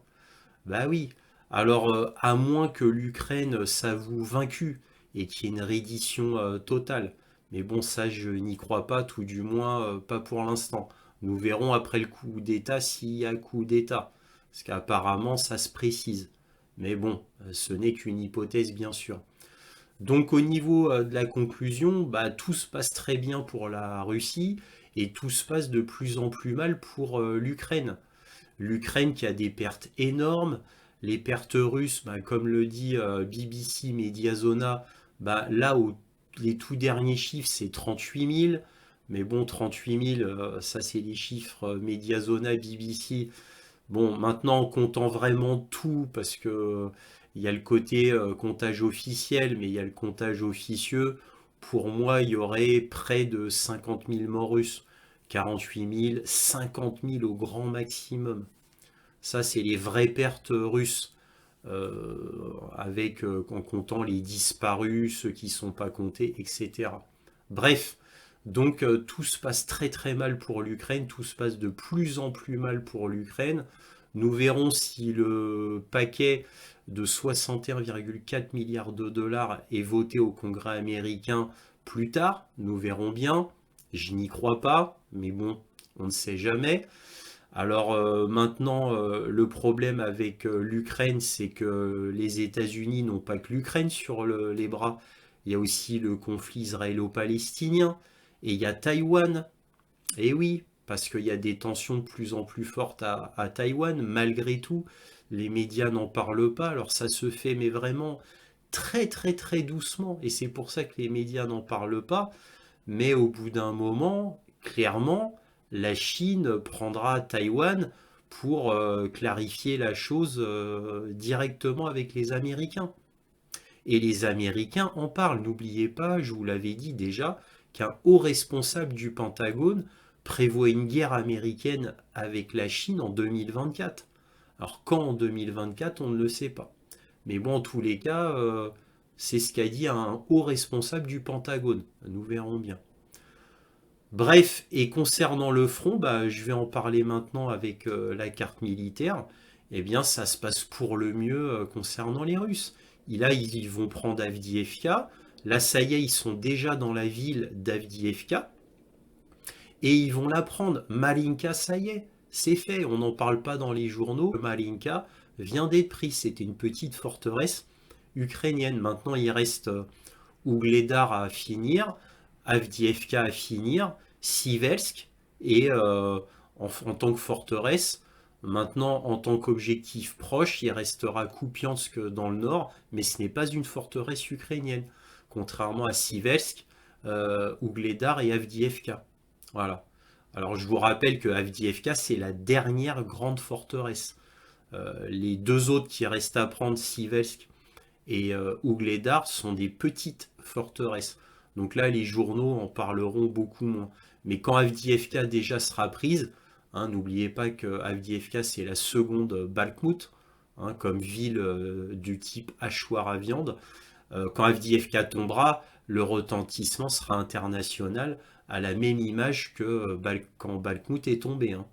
Bah oui. Alors, à moins que l'Ukraine s'avoue vaincue et qu'il y ait une reddition totale. Mais bon, ça, je n'y crois pas, tout du moins pas pour l'instant. Nous verrons après le coup d'État s'il y a coup d'État. Parce qu'apparemment, ça se précise. Mais bon, ce n'est qu'une hypothèse, bien sûr. Donc au niveau de la conclusion, bah, tout se passe très bien pour la Russie et tout se passe de plus en plus mal pour l'Ukraine. L'Ukraine qui a des pertes énormes, les pertes russes, bah, comme le dit BBC Mediazona, bah, là où les tout derniers chiffres c'est 38 000, mais bon 38 000 ça c'est les chiffres Mediazona, BBC. Bon, maintenant, en comptant vraiment tout, parce que il y a le côté comptage officiel, mais il y a le comptage officieux. Pour moi, il y aurait près de 50 000 morts russes. 48 000, 50 000 au grand maximum. Ça, c'est les vraies pertes russes. En comptant les disparus, ceux qui ne sont pas comptés, etc. Bref, donc tout se passe très très mal pour l'Ukraine, tout se passe de plus en plus mal pour l'Ukraine. Nous verrons si le paquet de 61,4 milliards de dollars est voté au Congrès américain plus tard. Nous verrons bien. Je n'y crois pas, mais bon, on ne sait jamais. Alors maintenant, le problème avec l'Ukraine, c'est que les États-Unis n'ont pas que l'Ukraine sur les bras. Il y a aussi le conflit israélo-palestinien et il y a Taïwan. Et oui, parce qu'il y a des tensions de plus en plus fortes à Taïwan, malgré tout. Les médias n'en parlent pas, alors ça se fait, mais vraiment très très très doucement. Et c'est pour ça que les médias n'en parlent pas. Mais au bout d'un moment, clairement, la Chine prendra Taïwan pour clarifier la chose directement avec les Américains. Et les Américains en parlent. N'oubliez pas, je vous l'avais dit déjà, qu'un haut responsable du Pentagone prévoit une guerre américaine avec la Chine en 2024. Alors quand en 2024, on ne le sait pas. Mais bon, en tous les cas, c'est ce qu'a dit un haut responsable du Pentagone. Nous verrons bien. Bref, et concernant le front, bah, je vais en parler maintenant avec la carte militaire. Eh bien, ça se passe pour le mieux concernant les Russes. Là, ils vont prendre Avdiivka. Là, ça y est, ils sont déjà dans la ville d'Avdiivka. Et ils vont la prendre. Malinka, ça y est, c'est fait. On n'en parle pas dans les journaux. Malinka vient d'être prise. C'était une petite forteresse ukrainienne. Maintenant, il reste Ougledar à finir, Avdiivka à finir, Siversk. Et en tant que forteresse, maintenant, en tant qu'objectif proche, il restera Kupiansk dans le nord. Mais ce n'est pas une forteresse ukrainienne. Contrairement à Siversk, Ougledar et Avdiivka. Voilà. Alors je vous rappelle que Avdiivka, c'est la dernière grande forteresse. Les deux autres qui restent à prendre, Siversk et Ougledar, sont des petites forteresses. Donc là, les journaux en parleront beaucoup moins. Mais quand Avdiivka déjà sera prise, hein, n'oubliez pas que Avdiivka, c'est la seconde Bakhmout, hein, comme ville du type hachoir à viande. Quand Avdiivka tombera, le retentissement sera international à la même image que quand Bakhmout est tombé. Hein.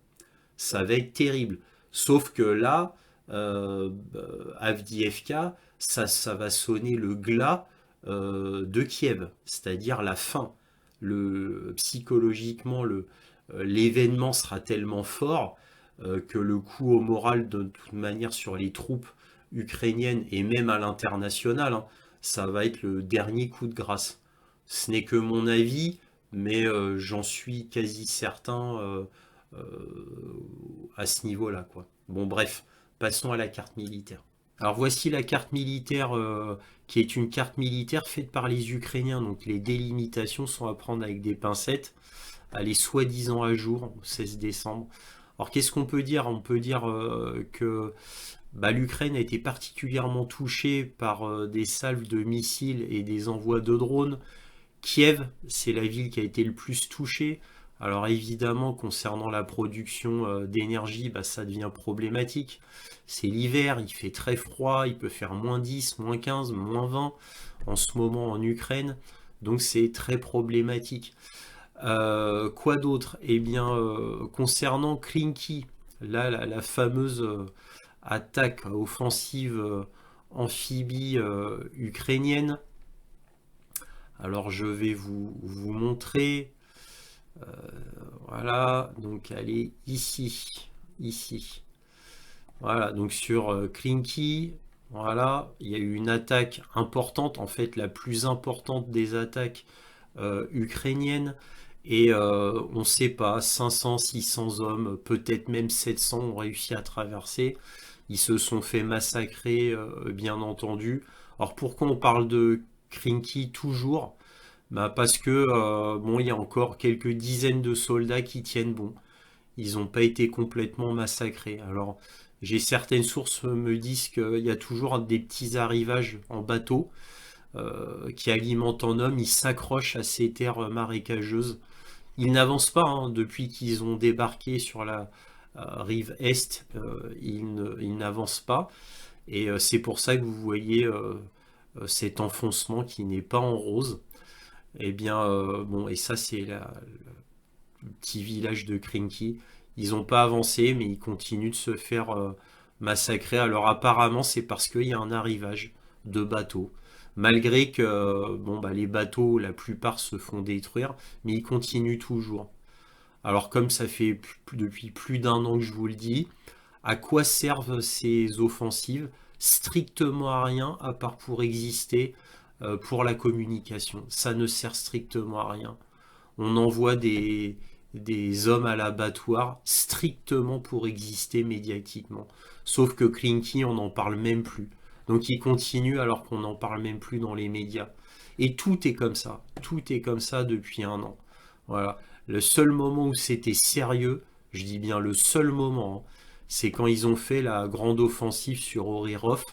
Ça va être terrible. Sauf que là, Avdiivka, ça va sonner le glas de Kiev, c'est-à-dire la fin. Psychologiquement, l'événement sera tellement fort que le coup au moral, de toute manière, sur les troupes ukrainiennes et même à l'international, hein, ça va être le dernier coup de grâce. Ce n'est que mon avis, mais j'en suis quasi certain à ce niveau-là, quoi. Bon, bref, passons à la carte militaire. Alors voici la carte militaire qui est une carte militaire faite par les Ukrainiens. Donc les délimitations sont à prendre avec des pincettes. Elle est soi-disant à jour, au 16 décembre. Alors qu'est-ce qu'on peut dire? On peut dire que l'Ukraine a été particulièrement touchée par des salves de missiles et des envois de drones. Kiev, c'est la ville qui a été le plus touchée. Alors évidemment, concernant la production d'énergie, ça devient problématique. C'est l'hiver, il fait très froid, il peut faire moins 10, moins 15, moins 20 en ce moment en Ukraine. Donc c'est très problématique. Quoi d'autre? Eh bien, concernant Klinky, là, la fameuse attaque offensive amphibie ukrainienne. Alors, je vais vous montrer. Voilà, donc elle est ici. Ici. Voilà, donc sur Klinky, voilà, il y a eu une attaque importante, en fait la plus importante des attaques ukrainiennes, et on ne sait pas, 500, 600 hommes, peut-être même 700 ont réussi à traverser. Ils se sont fait massacrer, bien entendu. Alors pourquoi on parle de Klinky toujours? Bah parce que bon, il y a encore quelques dizaines de soldats qui tiennent bon. Ils n'ont pas été complètement massacrés. Alors, j'ai certaines sources me disent qu'il y a toujours des petits arrivages en bateau qui alimentent en hommes. Ils s'accrochent à ces terres marécageuses. Ils n'avancent pas hein, depuis qu'ils ont débarqué sur la rive est. Ils n'avancent pas. Et c'est pour ça que vous voyez cet enfoncement qui n'est pas en rose. Eh bien, bon, et ça, c'est le petit village de Klinky. Ils n'ont pas avancé, mais ils continuent de se faire massacrer. Alors, apparemment, c'est parce qu'il y a un arrivage de bateaux. Malgré que bon, bah, les bateaux, la plupart se font détruire, mais ils continuent toujours. Alors, comme ça fait depuis plus d'un an que je vous le dis, à quoi servent ces offensives? Strictement à rien, à part pour exister, pour la communication. Ça ne sert strictement à rien. On envoie des hommes à l'abattoir strictement pour exister médiatiquement. Sauf que Klinky, on n'en parle même plus. Donc il continue alors qu'on n'en parle même plus dans les médias. Et tout est comme ça. Tout est comme ça depuis un an. Voilà. Le seul moment où c'était sérieux, je dis bien le seul moment, hein, c'est quand ils ont fait la grande offensive sur Orirov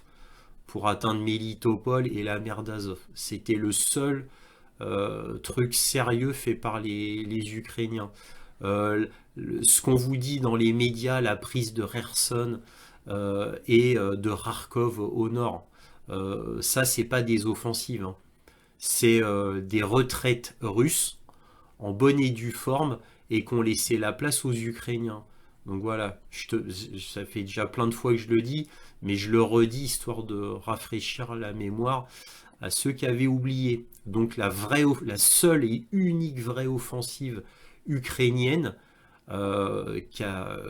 pour atteindre Mélitopol et la mer d'Azov. C'était le seul truc sérieux fait par les Ukrainiens. Ce qu'on vous dit dans les médias, la prise de Kherson et de Kharkov au nord, ça c'est pas des offensives, hein. C'est des retraites russes en bonne et due forme et qu'on laissé la place aux Ukrainiens. Donc voilà, ça fait déjà plein de fois que je le dis, mais je le redis histoire de rafraîchir la mémoire à ceux qui avaient oublié. Donc la seule et unique vraie offensive ukrainienne qui a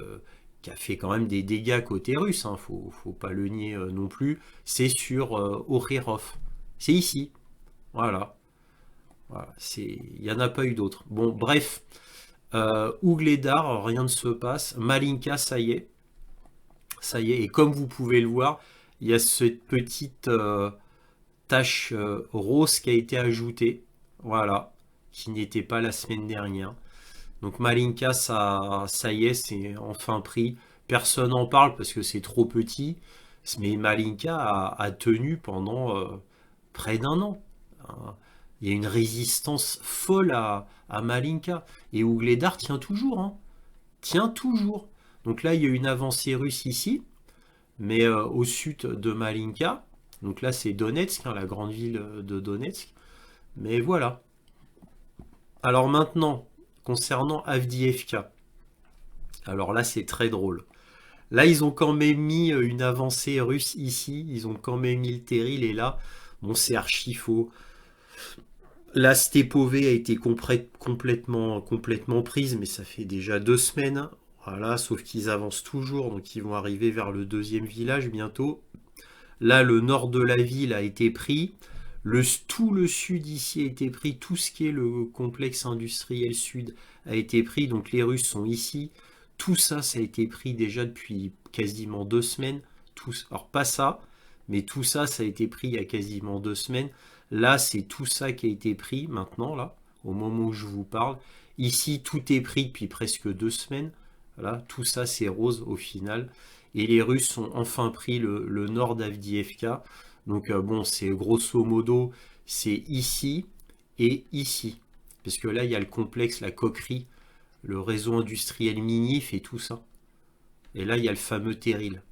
fait quand même des dégâts côté russe, hein, faut pas le nier non plus, c'est sur Orirov. C'est ici. Voilà. Voilà, il n'y en a pas eu d'autres. Bon, bref. Ougledar, rien ne se passe. Malinka, ça y est. Ça y est. Et comme vous pouvez le voir, il y a cette petite tache rose qui a été ajoutée. Voilà. Qui n'était pas la semaine dernière. Donc Malinka, ça y est, c'est enfin pris. Personne n'en parle parce que c'est trop petit. Mais Malinka a tenu pendant près d'un an. Il y a une résistance folle à Malinka. Et Ougledar tient toujours. Hein. Tient toujours. Donc là, il y a une avancée russe ici. Mais au sud de Malinka. Donc là, c'est Donetsk, hein, la grande ville de Donetsk. Mais voilà. Alors maintenant, concernant Avdiivka. Alors là, c'est très drôle. Là, ils ont quand même mis une avancée russe ici. Ils ont quand même mis le terril. Et là, bon, c'est archi faux. La Stepové a été complètement prise, mais ça fait déjà 2 semaines. Voilà, sauf qu'ils avancent toujours, donc ils vont arriver vers le 2e village bientôt. Là, le nord de la ville a été pris. Tout le sud ici a été pris. Tout ce qui est le complexe industriel sud a été pris. Donc les Russes sont ici. Tout ça, ça a été pris déjà depuis quasiment 2 semaines. Alors pas ça, mais tout ça, ça a été pris il y a quasiment 2 semaines. Là, c'est tout ça qui a été pris maintenant, là, au moment où je vous parle. Ici, tout est pris depuis presque 2 semaines. Voilà, tout ça, c'est rose au final. Et les Russes ont enfin pris le nord d'Avdiivka. Donc, bon, c'est grosso modo, c'est ici et ici. Parce que là, il y a le complexe, la coquerie, le réseau industriel minier fait tout ça. Et là, il y a le fameux terril.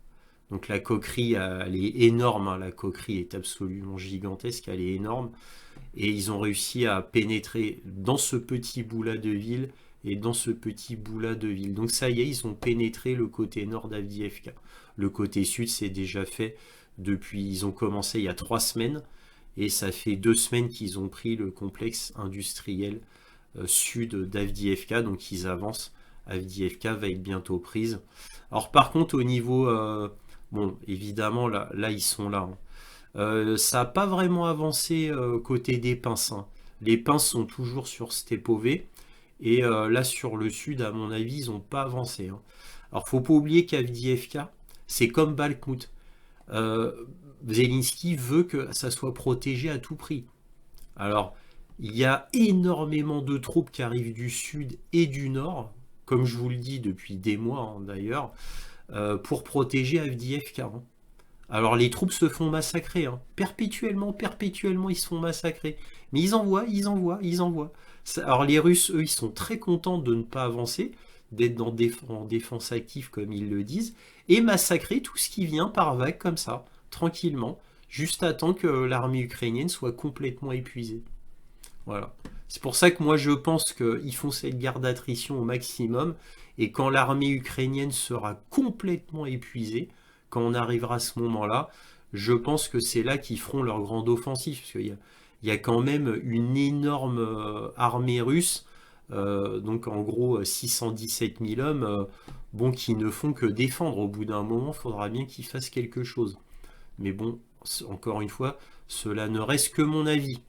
Donc la coquerie, elle est énorme, hein. La coquerie est absolument gigantesque, elle est énorme. Et ils ont réussi à pénétrer dans ce petit bout-là de ville et dans ce petit bout-là de ville. Donc ça y est, ils ont pénétré le côté nord d'Avdiivka. Le côté sud, c'est déjà fait depuis, ils ont commencé il y a 3 semaines, et ça fait 2 semaines qu'ils ont pris le complexe industriel sud d'Avdiivka, donc ils avancent. Avdiivka va être bientôt prise. Alors par contre, au niveau... bon, évidemment, là ils sont là. Ça n'a pas vraiment avancé côté des pinces. Hein. Les pinces sont toujours sur Stepové. Et là, sur le sud, à mon avis, ils n'ont pas avancé. Hein. Alors, faut pas oublier qu'Avdiivka, c'est comme Bakhmout. Zelensky veut que ça soit protégé à tout prix. Alors, il y a énormément de troupes qui arrivent du sud et du nord, comme je vous le dis depuis des mois hein, d'ailleurs, pour protéger Avdiivka. Hein. Alors les troupes se font massacrer, hein. Perpétuellement, ils se font massacrer. Mais ils envoient. Alors les Russes, eux, ils sont très contents de ne pas avancer, d'être en défense active comme ils le disent, et massacrer tout ce qui vient par vague comme ça, tranquillement, juste à temps que l'armée ukrainienne soit complètement épuisée. Voilà. C'est pour ça que moi je pense qu'ils font cette guerre d'attrition au maximum, et quand l'armée ukrainienne sera complètement épuisée, quand on arrivera à ce moment-là, je pense que c'est là qu'ils feront leur grande offensive, parce qu'il y a quand même une énorme armée russe, donc en gros 617 000 hommes, bon, qui ne font que défendre. Au bout d'un moment, il faudra bien qu'ils fassent quelque chose. Mais bon, encore une fois, cela ne reste que mon avis.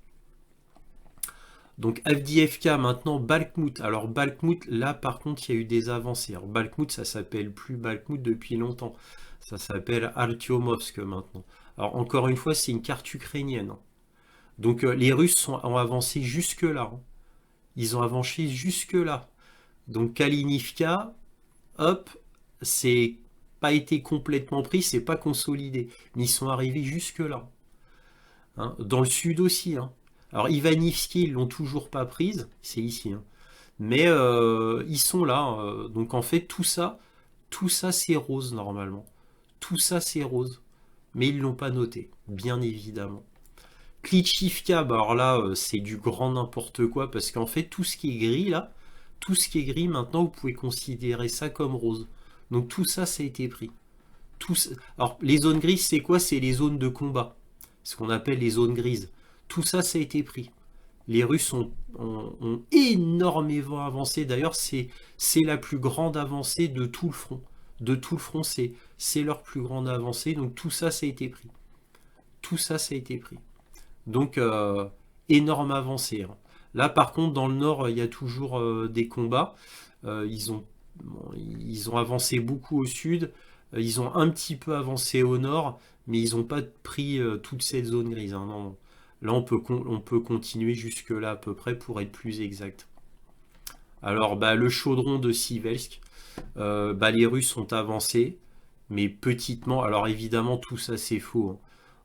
Donc Avdiivka, maintenant Bakhmout. Alors Bakhmout, là par contre, il y a eu des avancées. Alors Bakhmout, ça s'appelle plus Bakhmout depuis longtemps. Ça s'appelle Artyomovsk maintenant. Alors encore une fois, c'est une carte ukrainienne. Donc les Russes ont avancé jusque-là. Hein. Ils ont avancé jusque-là. Donc Kalinivka, hop, c'est pas été complètement pris, c'est pas consolidé. Mais ils sont arrivés jusque-là. Hein. Dans le sud aussi. Hein. Alors Ivanivski, ils l'ont toujours pas prise, c'est ici. Hein. Mais ils sont là. Hein. Donc en fait, tout ça c'est rose normalement. Tout ça c'est rose. Mais ils l'ont pas noté, bien évidemment. Klitschivka, bah alors là, c'est du grand n'importe quoi, parce qu'en fait, tout ce qui est gris, là, tout ce qui est gris, maintenant, vous pouvez considérer ça comme rose. Donc tout ça, ça a été pris. Alors, les zones grises, c'est quoi? C'est les zones de combat. Ce qu'on appelle les zones grises. Tout ça, ça a été pris. Les Russes ont énormément avancé. D'ailleurs, c'est la plus grande avancée de tout le front. De tout le front, c'est leur plus grande avancée. Donc tout ça, ça a été pris. Tout ça, ça a été pris. Donc, énorme avancée. Hein. Là, par contre, dans le nord, il y a toujours des combats. Ils ont avancé beaucoup au sud. Ils ont un petit peu avancé au nord, mais ils n'ont pas pris toute cette zone grise. Hein. Non, non. Là, on peut continuer jusque-là à peu près pour être plus exact. Alors, bah, le chaudron de Siversk, bah, les Russes ont avancé, mais petitement. Alors, évidemment, tout ça, c'est faux. Hein.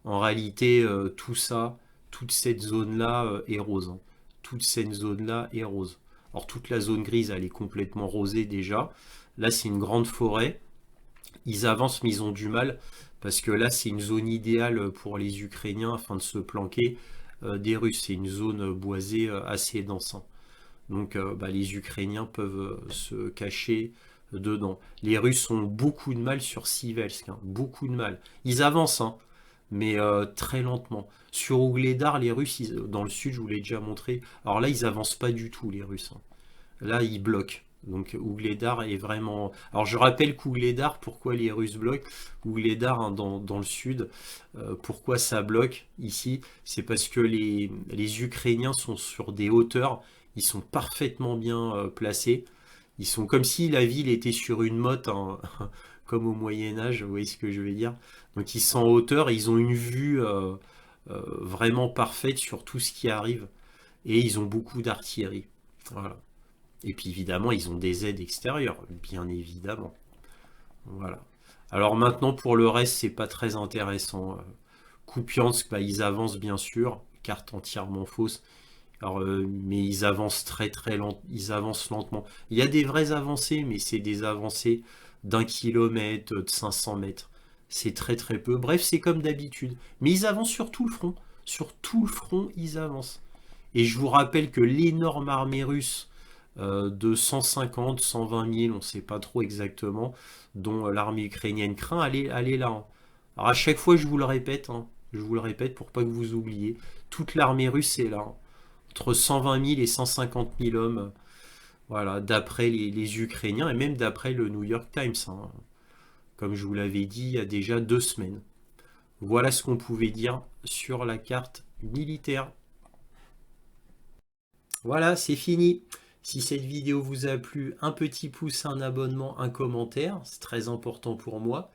En réalité, tout ça, toute cette zone-là est rose. Hein. Toute cette zone-là est rose. Alors, toute la zone grise, elle est complètement rosée déjà. Là, c'est une grande forêt. Ils avancent, mais ils ont du mal. Parce que là, c'est une zone idéale pour les Ukrainiens afin de se planquer des Russes. C'est une zone boisée assez dense. Hein. Donc, bah, les Ukrainiens peuvent se cacher dedans. Les Russes ont beaucoup de mal sur Siversk. Hein. Beaucoup de mal. Ils avancent, hein, mais très lentement. Sur Ougledar, les Russes, dans le sud, je vous l'ai déjà montré. Alors là, ils avancent pas du tout, les Russes. Hein. Là, ils bloquent. Donc Ougledar est vraiment... Alors je rappelle qu'Ougledar, pourquoi les Russes bloquent? Ougledar, hein, dans le sud, pourquoi ça bloque ici? C'est parce que les Ukrainiens sont sur des hauteurs, ils sont parfaitement bien placés. Ils sont comme si la ville était sur une motte, hein, comme au Moyen-Âge, vous voyez ce que je veux dire? Donc ils sont en hauteur et ils ont une vue vraiment parfaite sur tout ce qui arrive. Et ils ont beaucoup d'artillerie. Voilà. Et puis évidemment, ils ont des aides extérieures, bien évidemment. Voilà. Alors maintenant, pour le reste, c'est pas très intéressant. Kupiansk, bah, ils avancent bien sûr, carte entièrement fausse. Alors, mais ils avancent très lentement. Ils avancent lentement. Il y a des vraies avancées, mais c'est des avancées d'1 kilomètre, de 500 mètres. C'est très peu. Bref, c'est comme d'habitude. Mais ils avancent sur tout le front. Sur tout le front, ils avancent. Et je vous rappelle que l'énorme armée russe de 150, 120 000, on ne sait pas trop exactement, dont l'armée ukrainienne craint, elle est là. Hein. Alors à chaque fois, je vous le répète, hein, pour pas que vous oubliez, toute l'armée russe est là. Hein. Entre 120 000 et 150 000 hommes, voilà, d'après les Ukrainiens et même d'après le New York Times, hein, comme je vous l'avais dit il y a déjà 2 semaines. Voilà ce qu'on pouvait dire sur la carte militaire. Voilà, c'est fini. Si cette vidéo vous a plu, un petit pouce, un abonnement, un commentaire, c'est très important pour moi.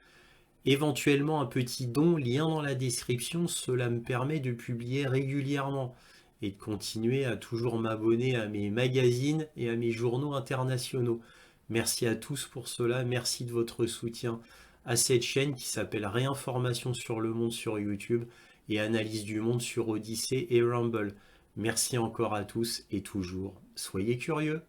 Éventuellement un petit don, lien dans la description, cela me permet de publier régulièrement et de continuer à toujours m'abonner à mes magazines et à mes journaux internationaux. Merci à tous pour cela, merci de votre soutien à cette chaîne qui s'appelle Réinformation sur le monde sur YouTube et Analyse du monde sur Odyssée et Rumble. Merci encore à tous et toujours, soyez curieux.